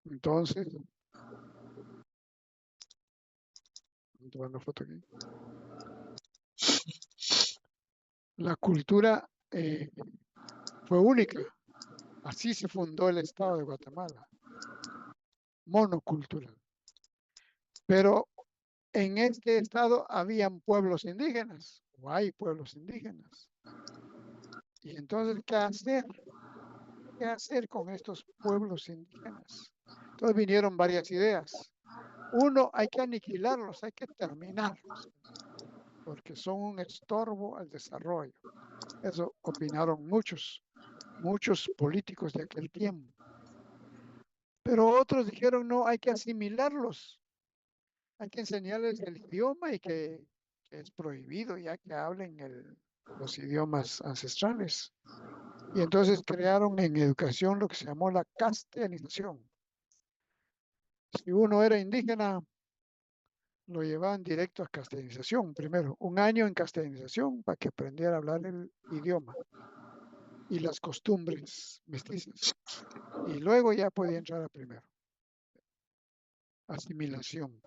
Entonces, voy a tomar una foto aquí. La cultura fue única. Así se fundó el Estado de Guatemala. Monocultural. Pero en este estado habían pueblos indígenas, o hay pueblos indígenas. Y entonces, ¿qué hacer? ¿Qué hacer con estos pueblos indígenas? Entonces vinieron varias ideas. Uno, hay que aniquilarlos, hay que terminarlos, porque son un estorbo al desarrollo. Eso opinaron muchos políticos de aquel tiempo. Pero otros dijeron, no, hay que asimilarlos. Hay que enseñarles el idioma y que es prohibido ya que hablen los idiomas ancestrales. Y entonces crearon en educación lo que se llamó la castellanización. Si uno era indígena, lo llevaban directo a castellanización primero, 1 año en castellanización para que aprendiera a hablar el idioma y las costumbres mestizas. Y luego ya podía entrar a primero. Asimilación.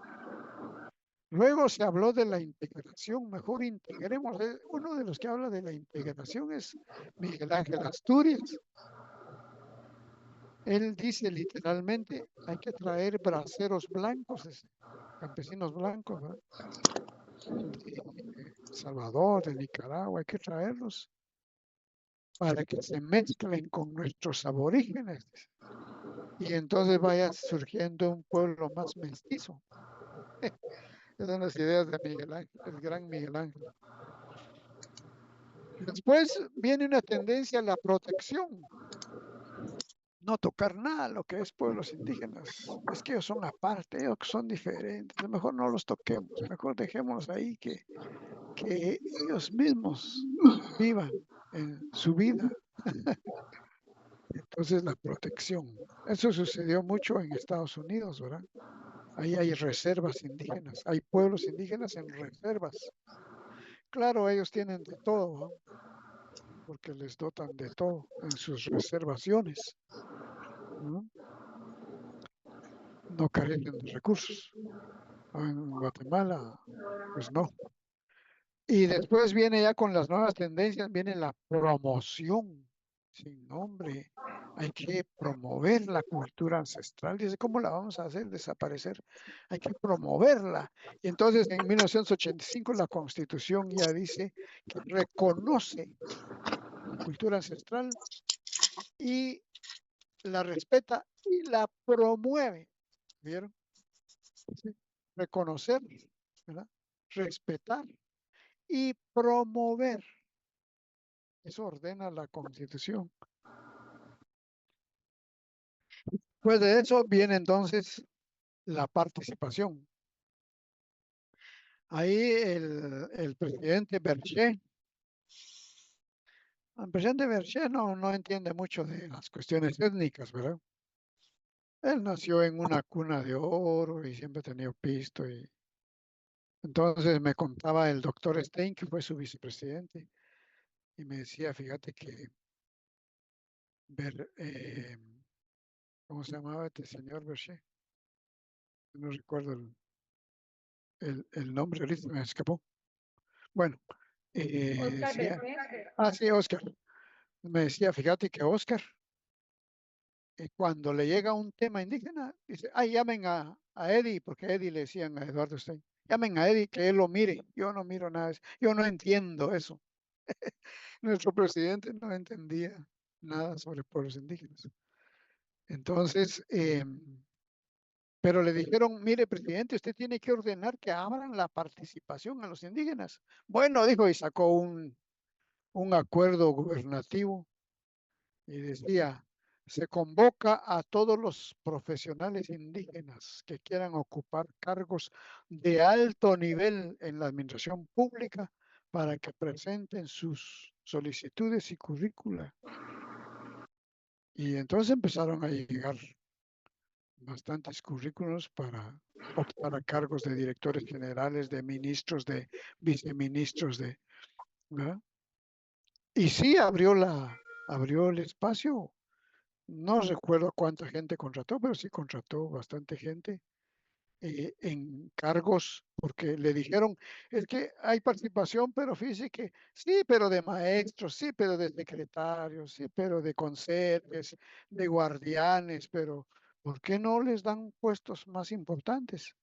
Luego se habló de la integración, mejor integremos. Uno de los que habla de la integración es Miguel Ángel Asturias. Él dice literalmente, hay que traer braceros blancos, campesinos blancos, ¿verdad? De Salvador, de Nicaragua, hay que traerlos para que se mezclen con nuestros aborígenes. y entonces vaya surgiendo un pueblo más mestizo. Esas son las ideas de Miguel Ángel, el gran Miguel Ángel. Después viene una tendencia a la protección. No tocar nada lo que es pueblos indígenas. Es que ellos son aparte, ellos son diferentes. Mejor no los toquemos, mejor dejémoslos ahí que ellos mismos vivan en su vida. Entonces la protección. Eso sucedió mucho en Estados Unidos, ¿verdad? Ahí hay reservas indígenas, hay pueblos indígenas en reservas. Claro, ellos tienen de todo, ¿no? Porque les dotan de todo en sus reservaciones, ¿no? No carecen de recursos. En Guatemala, pues no. Y después viene ya con las nuevas tendencias, viene la promoción. Sin nombre, hay que promover la cultura ancestral. Dice, ¿cómo la vamos a hacer desaparecer? Hay que promoverla. Y entonces en 1985 la Constitución ya dice que reconoce la cultura ancestral y la respeta y la promueve. ¿Vieron? Sí. Reconocer, ¿verdad? Respetar y promover. Eso ordena la Constitución. Pues de eso viene entonces la participación. Ahí el presidente Berger, el presidente Berger no entiende mucho de las cuestiones étnicas, ¿verdad? Él nació en una cuna de oro y siempre ha tenido pisto. Y entonces me contaba el doctor Stein, que fue su vicepresidente, y me decía, fíjate que ¿cómo se llamaba este señor Berger? No recuerdo el nombre, ahorita me escapó. Bueno, Oscar decía, Berger. sí, Oscar. Me decía, fíjate que Oscar, cuando le llega un tema indígena, dice, ay, llamen a Eddie, porque Eddie le decían a Eduardo Stein, llamen a Eddie que él lo mire. Yo no miro nada de eso. Yo no entiendo eso. Nuestro presidente no entendía nada sobre pueblos indígenas. Entonces, pero le dijeron, mire, presidente, usted tiene que ordenar que abran la participación a los indígenas. Bueno, dijo, y sacó un acuerdo gubernativo y decía, se convoca a todos los profesionales indígenas que quieran ocupar cargos de alto nivel en la administración pública para que presenten sus solicitudes y currícula. Y entonces empezaron a llegar bastantes currículos para optar a cargos de directores generales, de ministros, de viceministros, ¿verdad? Y sí abrió el espacio. No recuerdo cuánta gente contrató, pero sí contrató bastante gente en cargos, porque le dijeron, es que hay participación, pero fíjese que sí, pero de maestros, sí, pero de secretarios, sí, pero de conserjes, de guardianes, pero ¿por qué no les dan puestos más importantes?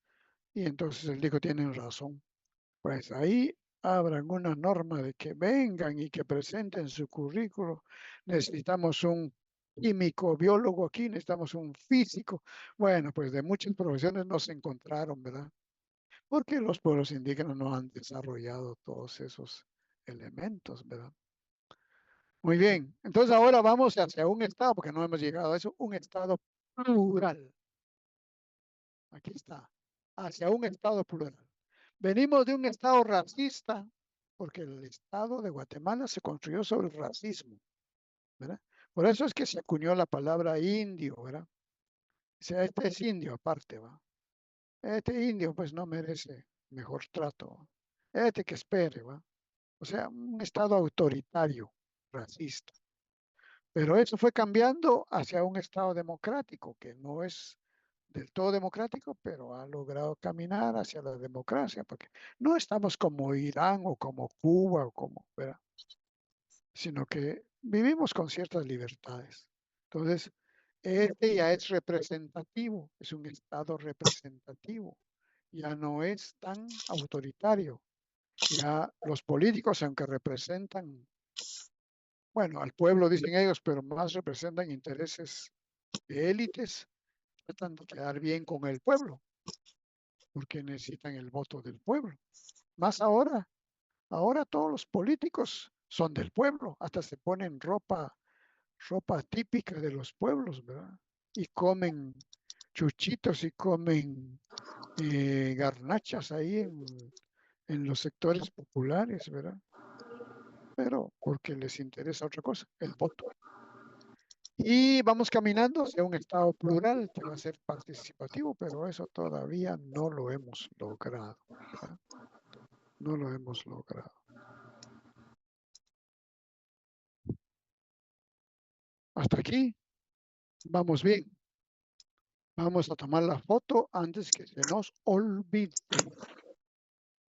Y entonces él dijo, tienen razón. Pues ahí abran una norma de que vengan y que presenten su currículo. Necesitamos un químico, biólogo aquí, necesitamos un físico. Bueno, pues de muchas profesiones no se encontraron, ¿verdad? Porque los pueblos indígenas no han desarrollado todos esos elementos, ¿verdad? Muy bien, entonces ahora vamos hacia un estado, porque no hemos llegado a eso, un estado plural. Aquí está, hacia un estado plural. Venimos de un estado racista, porque el estado de Guatemala se construyó sobre el racismo, ¿verdad? Por eso es que se acuñó la palabra indio, ¿verdad? O sea, este es indio aparte, ¿va? Este indio pues no merece mejor trato. Este que espere, ¿va? O sea, un estado autoritario, racista. Pero eso fue cambiando hacia un estado democrático, que no es del todo democrático, pero ha logrado caminar hacia la democracia, porque no estamos como Irán o como Cuba o como, ¿verdad? Sino que vivimos con ciertas libertades. Entonces, este ya es representativo, es un estado representativo, ya no es tan autoritario. Ya los políticos, aunque representan, bueno, al pueblo dicen ellos, pero más representan intereses de élites tratan de quedar bien con el pueblo, porque necesitan el voto del pueblo. Más ahora todos los políticos son del pueblo, hasta se ponen ropa típica de los pueblos, ¿verdad? Y comen chuchitos y comen garnachas ahí en los sectores populares, ¿verdad? Pero porque les interesa otra cosa, el voto. Y vamos caminando hacia un Estado plural que va a ser participativo, pero eso todavía no lo hemos logrado, ¿verdad? No lo hemos logrado. Hasta aquí, vamos bien. Vamos a tomar la foto antes que se nos olvide.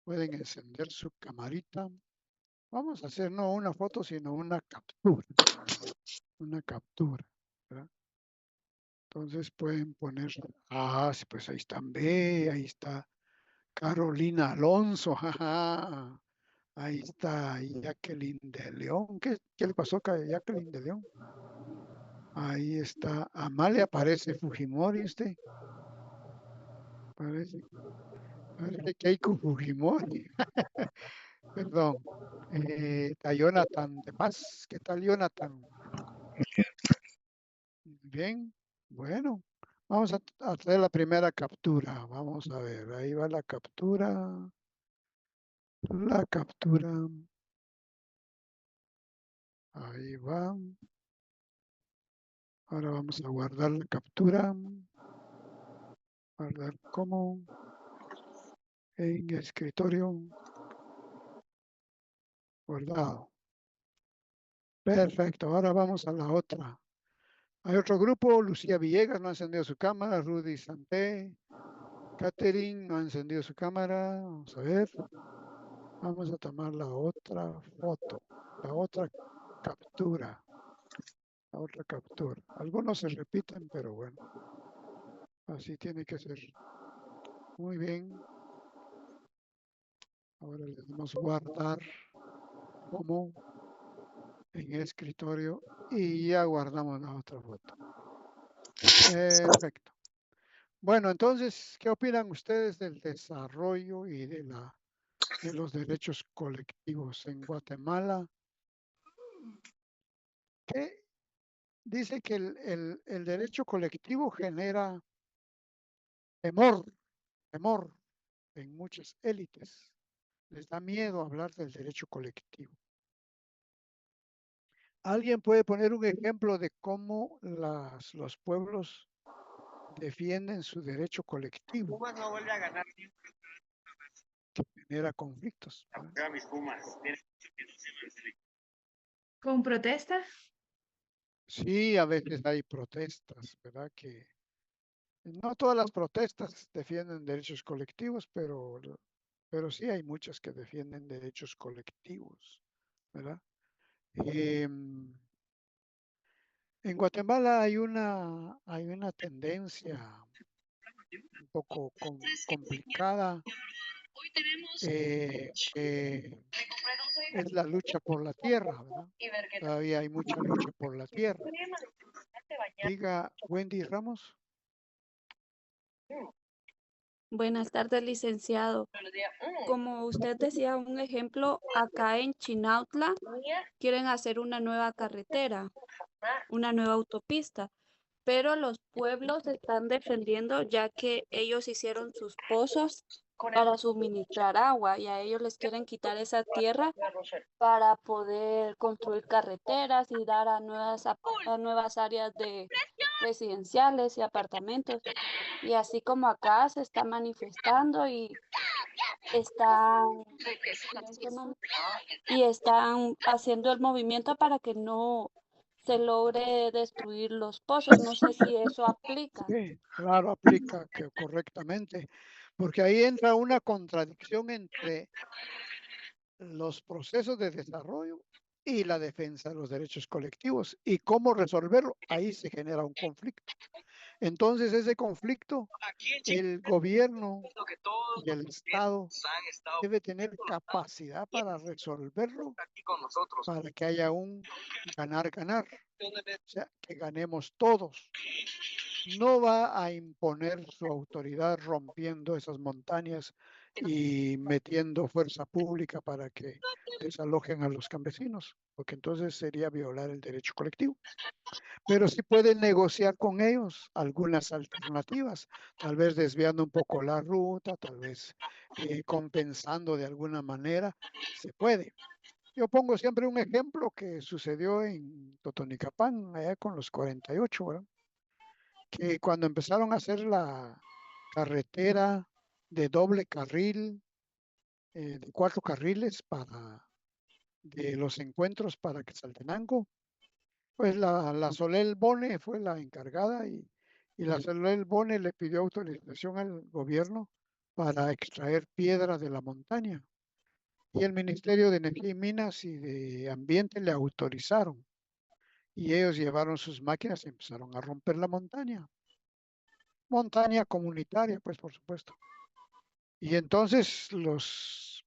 Pueden encender su camarita. Vamos a hacer no una foto, sino una captura. Una captura, ¿verdad? Entonces pueden poner, sí, pues ahí están, ahí está Carolina Alonso, jaja. Ahí está Jacqueline de León. ¿Qué le pasó a Jacqueline de León? Ahí está Amalia, parece Fujimori, usted. Parece Keiko Fujimori. Perdón. Está Jonathan de Paz. ¿Qué tal, Jonathan? Bien. Bueno, vamos a hacer la primera captura. Vamos a ver, ahí va la captura. La captura. Ahí va. Ahora vamos a guardar la captura. Guardar como en escritorio. Guardado. Perfecto. Ahora vamos a la otra. Hay otro grupo. Lucía Villegas no ha encendido su cámara. Rudy Santé. Catherine no ha encendido su cámara. Vamos a ver. Vamos a tomar la otra foto. La otra captura. La otra captura. Algunos se repiten, pero bueno. Así tiene que ser. Muy bien. Ahora le damos guardar como en escritorio y ya guardamos la otra foto. Perfecto. Bueno, entonces, ¿qué opinan ustedes del desarrollo y de los derechos colectivos en Guatemala? ¿Qué dice que el derecho colectivo genera temor en muchas élites? Les da miedo hablar del derecho colectivo. ¿Alguien puede poner un ejemplo de cómo los pueblos defienden su derecho colectivo? Pumas no vuelve a ganar. Que genera conflictos, ¿verdad? Mis Pumas. ¿Con protesta? Sí, a veces hay protestas, ¿verdad? Que no todas las protestas defienden derechos colectivos, pero sí hay muchas que defienden derechos colectivos, ¿verdad? En Guatemala hay una tendencia un poco complicada, que es la lucha por la tierra, ¿verdad? Todavía hay mucha lucha por la tierra. Diga, Wendy Ramos. Buenas tardes, licenciado. Como usted decía, un ejemplo, acá en Chinautla quieren hacer una nueva carretera, una nueva autopista, pero los pueblos están defendiendo ya que ellos hicieron sus pozos para suministrar agua y a ellos les quieren quitar esa tierra para poder construir carreteras y dar a nuevas áreas de residenciales y apartamentos. Y así como acá se está manifestando y están haciendo el movimiento para que no se logre destruir los pozos. No sé si eso aplica. Sí, claro, aplica correctamente, porque ahí entra una contradicción entre los procesos de desarrollo y la defensa de los derechos colectivos. ¿Y cómo resolverlo? Ahí se genera un conflicto. Entonces ese conflicto, el gobierno y el Estado debe tener capacidad para resolverlo, para que haya un ganar-ganar, o sea, que ganemos todos. No va a imponer su autoridad rompiendo esas montañas y metiendo fuerza pública para que desalojen a los campesinos, porque entonces sería violar el derecho colectivo. Pero sí puede negociar con ellos algunas alternativas, tal vez desviando un poco la ruta, tal vez compensando de alguna manera, se puede. Yo pongo siempre un ejemplo que sucedió en Totonicapán, allá con los 48, ¿verdad? Que cuando empezaron a hacer la carretera de doble carril, de 4 carriles de los encuentros para Quetzaltenango, pues la Solel Bone fue la encargada y la Solel Bone le pidió autorización al gobierno para extraer piedra de la montaña. Y el Ministerio de Energía y Minas y de Ambiente le autorizaron. Y ellos llevaron sus máquinas y empezaron a romper la montaña. Montaña comunitaria, pues por supuesto. Y entonces los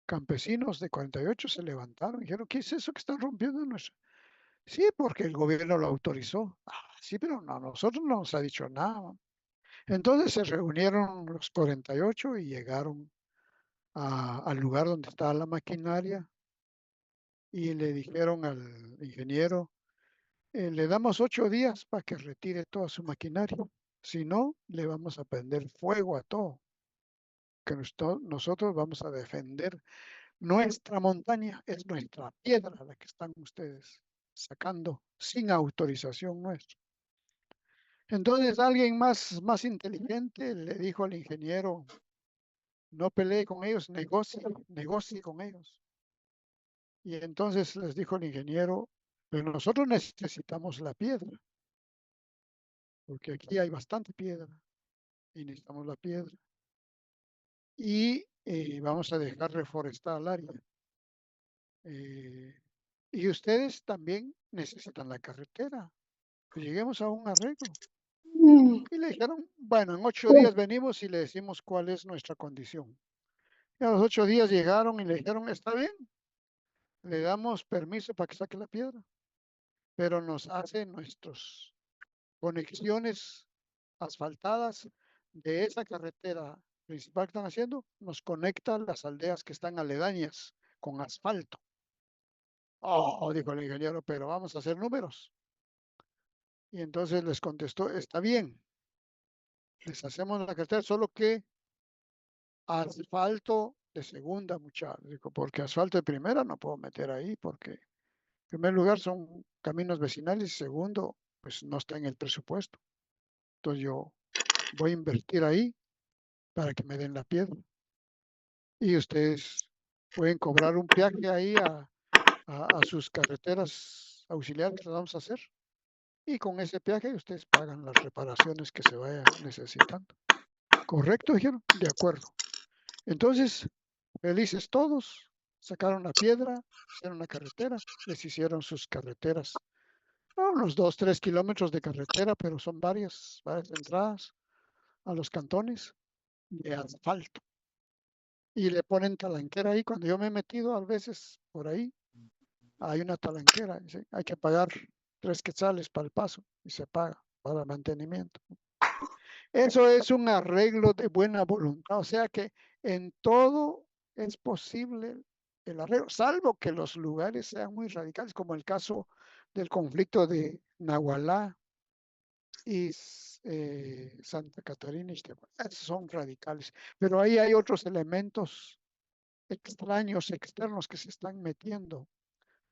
campesinos de 48 se levantaron y dijeron, ¿qué es eso que están rompiendo nuestra? Sí, porque el gobierno lo autorizó. Sí, pero no, a nosotros no nos ha dicho nada. Entonces se reunieron los 48 y llegaron al lugar donde estaba la maquinaria y le dijeron al ingeniero, le damos 8 días para que retire toda su maquinaria. Si no, le vamos a prender fuego a todo. Que nosotros vamos a defender nuestra montaña, es nuestra piedra la que están ustedes sacando sin autorización nuestra. Entonces alguien más inteligente le dijo al ingeniero, no pelee con ellos, negocie con ellos. Y entonces les dijo el ingeniero, pero nosotros necesitamos la piedra, porque aquí hay bastante piedra y necesitamos la piedra. Y vamos a dejar reforestar el área. Y ustedes también necesitan la carretera. Pues lleguemos a un arreglo. Y le dijeron, bueno, en 8 días venimos y le decimos cuál es nuestra condición. Y a los 8 días llegaron y le dijeron, está bien, le damos permiso para que saque la piedra, pero nos hace nuestras conexiones asfaltadas de esa carretera principal que están haciendo, nos conecta a las aldeas que están aledañas con asfalto. Oh, dijo el ingeniero, pero vamos a hacer números. Y entonces les contestó, está bien, les hacemos la carretera, solo que asfalto de segunda, muchachos, dijo, porque asfalto de primera no puedo meter ahí, porque en primer lugar son caminos vecinales y segundo, pues no está en el presupuesto. Entonces yo voy a invertir ahí para que me den la piedra. Y ustedes pueden cobrar un peaje ahí a sus carreteras auxiliares que las vamos a hacer. Y con ese peaje ustedes pagan las reparaciones que se vayan necesitando. ¿Correcto? Dijeron, de acuerdo. Entonces, felices todos, sacaron la piedra, hicieron la carretera, les hicieron sus carreteras. Unos 2, 3 kilómetros de carretera, pero son varias entradas a los cantones de asfalto. Y le ponen talanquera ahí. Cuando yo me he metido a veces por ahí, hay una talanquera. ¿Sí? Hay que pagar 3 quetzales para el paso y se paga para mantenimiento. Eso es un arreglo de buena voluntad. O sea que en todo es posible el arreglo, salvo que los lugares sean muy radicales, como el caso del conflicto de Nahualá y Santa Catarina y esos son radicales. Pero ahí hay otros elementos extraños, externos que se están metiendo.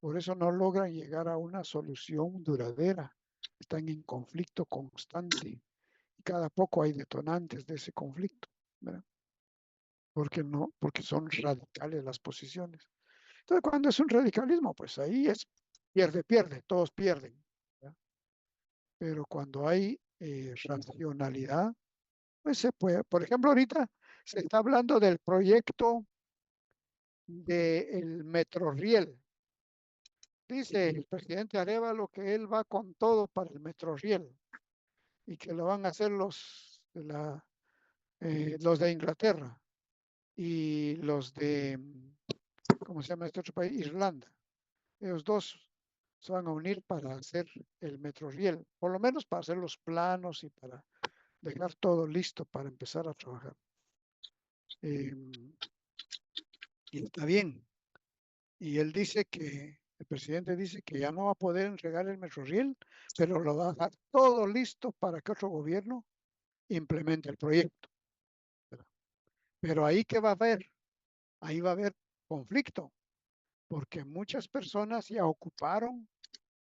Por eso no logran llegar a una solución duradera. Están en conflicto constante. Y cada poco hay detonantes de ese conflicto, ¿verdad? Porque son radicales las posiciones. Entonces, cuando es un radicalismo, pues ahí es pierde, todos pierden, ¿verdad? Pero cuando hay racionalidad, pues se puede. Por ejemplo, ahorita se está hablando del proyecto del Metroriel. Dice el presidente Arévalo que él va con todo para el Metroriel. y que lo van a hacer los de Inglaterra y los de, ¿cómo se llama este otro país? Irlanda. Ellos dos se van a unir para hacer el Metroriel, por lo menos para hacer los planos y para dejar todo listo para empezar a trabajar. Y está bien. Y él dice que, el presidente dice que ya no va a poder entregar el Metroriel, pero lo va a dejar todo listo para que otro gobierno implemente el proyecto. Pero ahí que va a haber, ahí va a haber conflicto, porque muchas personas ya ocuparon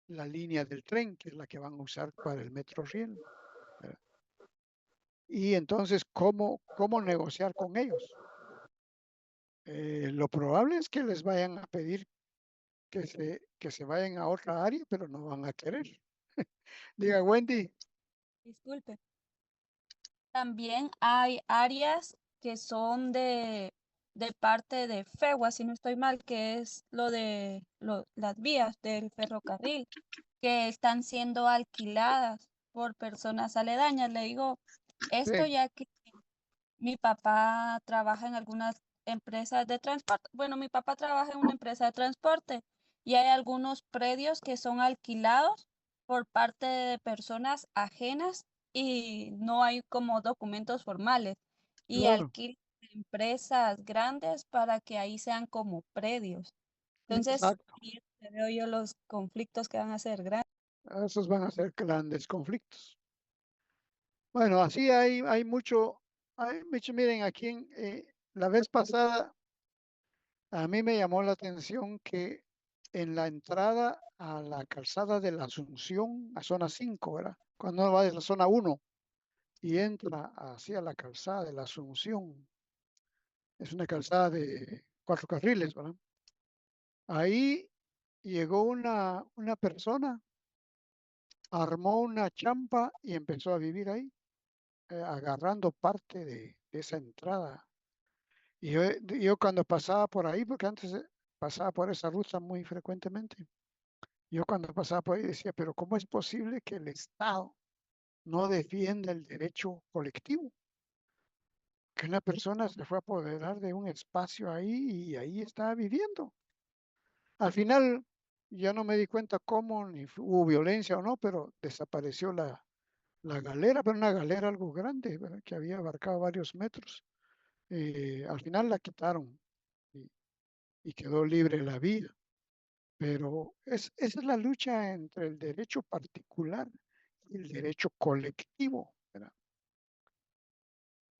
la línea del tren, que es la que van a usar para el Metroriel. Y entonces, ¿cómo negociar con ellos? Lo probable es que les vayan a pedir que se vayan a otra área, pero no van a querer. Diga, Wendy. Disculpe. También hay áreas que son de parte de FEWA, si no estoy mal, que es las vías del ferrocarril, que están siendo alquiladas por personas aledañas. Le digo esto Sí, ya que mi papá trabaja en algunas empresas de transporte. Bueno, mi papá trabaja en una empresa de transporte y hay algunos predios que son alquilados por parte de personas ajenas y no hay como documentos formales y claro, alquilan empresas grandes para que ahí sean como predios. Entonces, exacto. ahí veo yo los conflictos que van a ser grandes. Esos van a ser grandes conflictos. Bueno, así hay mucho, miren, la vez pasada a mí me llamó la atención que en la entrada a la calzada de la Asunción, a zona 5, ¿verdad? Cuando uno va de la zona 1 y entra hacia la calzada de la Asunción, es una calzada de 4 carriles, ¿verdad? Ahí llegó una persona, armó una champa y empezó a vivir ahí, agarrando parte de esa entrada. Y yo cuando pasaba por ahí, porque antes pasaba por esa ruta muy frecuentemente, yo cuando pasaba por ahí decía, pero ¿cómo es posible que el Estado no defienda el derecho colectivo? Que una persona se fue a apoderar de un espacio ahí y ahí estaba viviendo. Al final, ya no me di cuenta cómo, ni hubo violencia o no, pero desapareció la galera, pero una galera algo grande, ¿verdad? Que había abarcado varios metros. Al final la quitaron y, y quedó libre la vía. Pero esa es la lucha entre el derecho particular y el derecho colectivo, ¿verdad?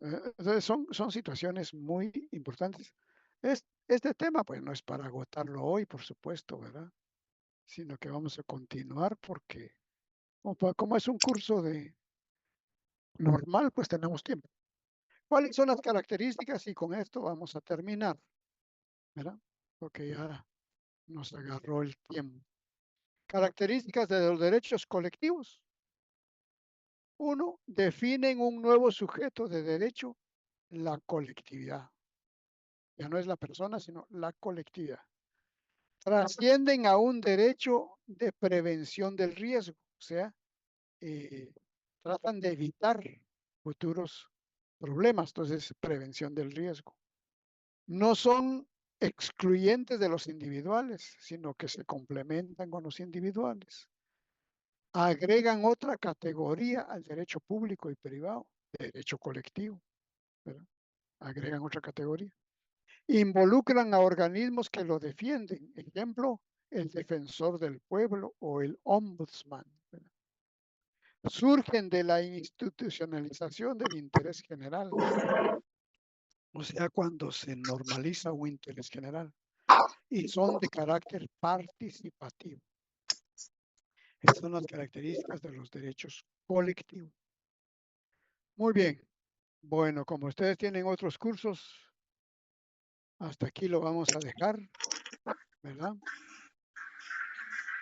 Entonces son situaciones muy importantes. Este tema, pues, no es para agotarlo hoy, por supuesto, ¿verdad? Sino que vamos a continuar porque, como es un curso de normal, pues tenemos tiempo. ¿Cuáles son las características? Y con esto vamos a terminar, ¿verdad? Porque ya nos agarró el tiempo. Características de los derechos colectivos. Uno, definen un nuevo sujeto de derecho, la colectividad. Ya no es la persona, sino la colectividad. Trascienden a un derecho de prevención del riesgo, o sea, tratan de evitar futuros problemas, entonces prevención del riesgo. No son excluyentes de los individuales, sino que se complementan con los individuales. Agregan otra categoría al derecho público y privado, derecho colectivo, ¿verdad? Agregan otra categoría. Involucran a organismos que lo defienden, ejemplo, el defensor del pueblo o el ombudsman, ¿verdad? Surgen de la institucionalización del interés general, o sea, cuando se normaliza un interés general y son de carácter participativo. Estas son las características de los derechos colectivos. Muy bien. Bueno, como ustedes tienen otros cursos, hasta aquí lo vamos a dejar, ¿verdad?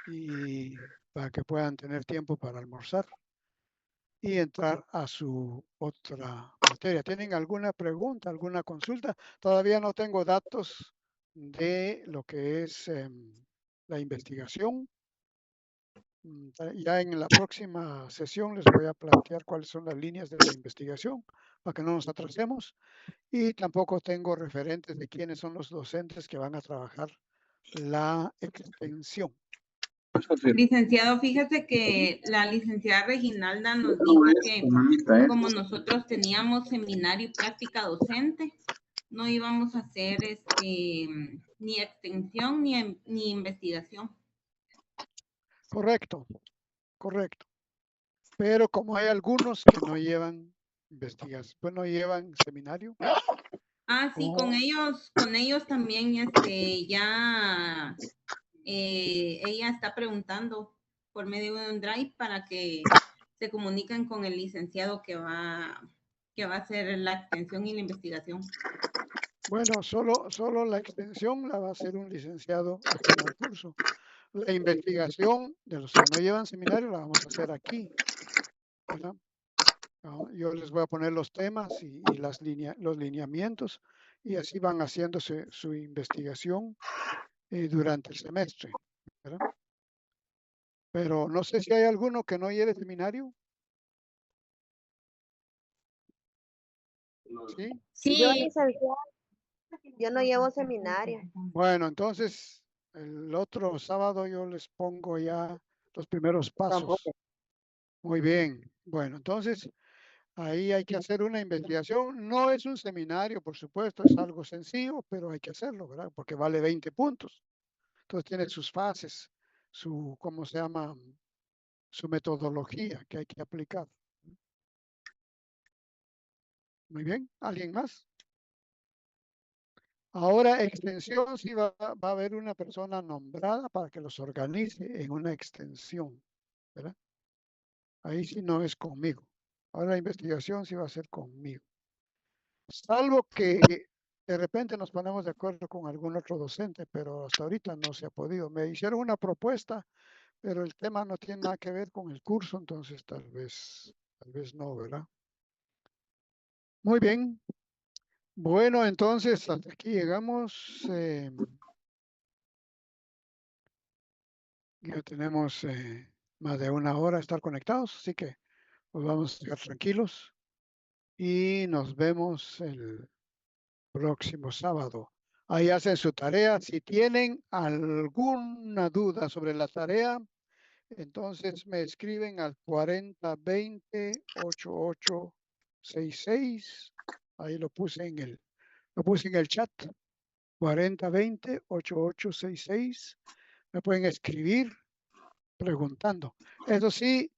Y para que puedan tener tiempo para almorzar y entrar a su otra materia. ¿Tienen alguna pregunta, alguna consulta? Todavía no tengo datos de lo que es la investigación, Ya en la próxima sesión les voy a plantear cuáles son las líneas de la investigación para que no nos atrasemos. Y tampoco tengo referentes de quiénes son los docentes que van a trabajar la extensión. Licenciado, fíjese que la licenciada Reginalda nos dijo que como nosotros teníamos seminario y práctica docente, no íbamos a hacer ni extensión ni investigación. Correcto, correcto. Pero como hay algunos que no llevan investigación, pues no llevan seminario. Ah, sí, Oh. con ellos también, ya ella está preguntando por medio de un drive para que se comuniquen con el licenciado que va a hacer la extensión y la investigación. Bueno, solo la extensión la va a hacer un licenciado ajeno al curso. La investigación de los que no llevan seminario la vamos a hacer aquí, ¿verdad? Yo les voy a poner los temas y los lineamientos y así van haciéndose su investigación durante el semestre, ¿verdad? Pero no sé si hay alguno que no lleve seminario. ¿Sí? Sí, Yo, licenciada, yo no llevo seminario. Bueno, entonces el otro sábado yo les pongo ya los primeros pasos. Tampoco. Muy bien. Bueno, entonces ahí hay que hacer una investigación. No es un seminario, por supuesto, es algo sencillo, pero hay que hacerlo, ¿verdad? Porque vale 20 puntos. Entonces tiene sus fases, ¿cómo se llama? Su metodología que hay que aplicar. Muy bien. ¿Alguien más? Ahora, extensión, sí va a haber una persona nombrada para que los organice en una extensión, ¿verdad? Ahí sí no es conmigo. Ahora la investigación sí va a ser conmigo. Salvo que de repente nos ponemos de acuerdo con algún otro docente, pero hasta ahorita no se ha podido. Me hicieron una propuesta, pero el tema no tiene nada que ver con el curso, entonces tal vez no, ¿verdad? Muy bien. Bueno, entonces hasta aquí llegamos. Ya tenemos más de una hora de estar conectados, así que nos vamos a quedar tranquilos y nos vemos el próximo sábado. Ahí hacen su tarea. Si tienen alguna duda sobre la tarea, entonces me escriben al 4020-8866. Ahí lo puse en el chat. 4020-8866. Me pueden escribir preguntando. Eso sí,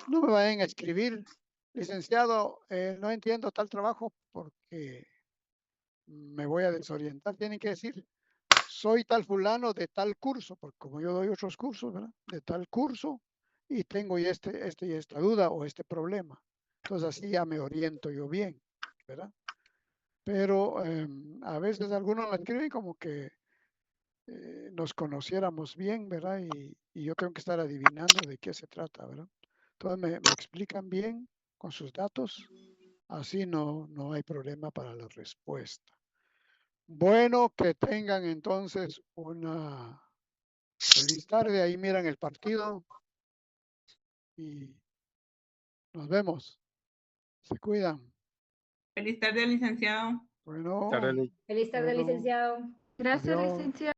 no me vayan a escribir, licenciado, no entiendo tal trabajo porque me voy a desorientar. Tienen que decir, soy tal fulano de tal curso, porque como yo doy otros cursos, ¿verdad? De tal curso y tengo y esta duda o este problema. Entonces así ya me oriento yo bien, ¿verdad? Pero a veces algunos me escriben como que nos conociéramos bien, ¿verdad? Y yo tengo que estar adivinando de qué se trata, ¿verdad? Entonces me explican bien con sus datos, así no hay problema para la respuesta. Bueno, que tengan entonces una feliz tarde. Ahí miran el partido y nos vemos. Se cuidan. Feliz tarde, licenciado. Bueno, Tarde, Feliz tarde, Bueno. licenciado. Gracias, Adiós. licenciado.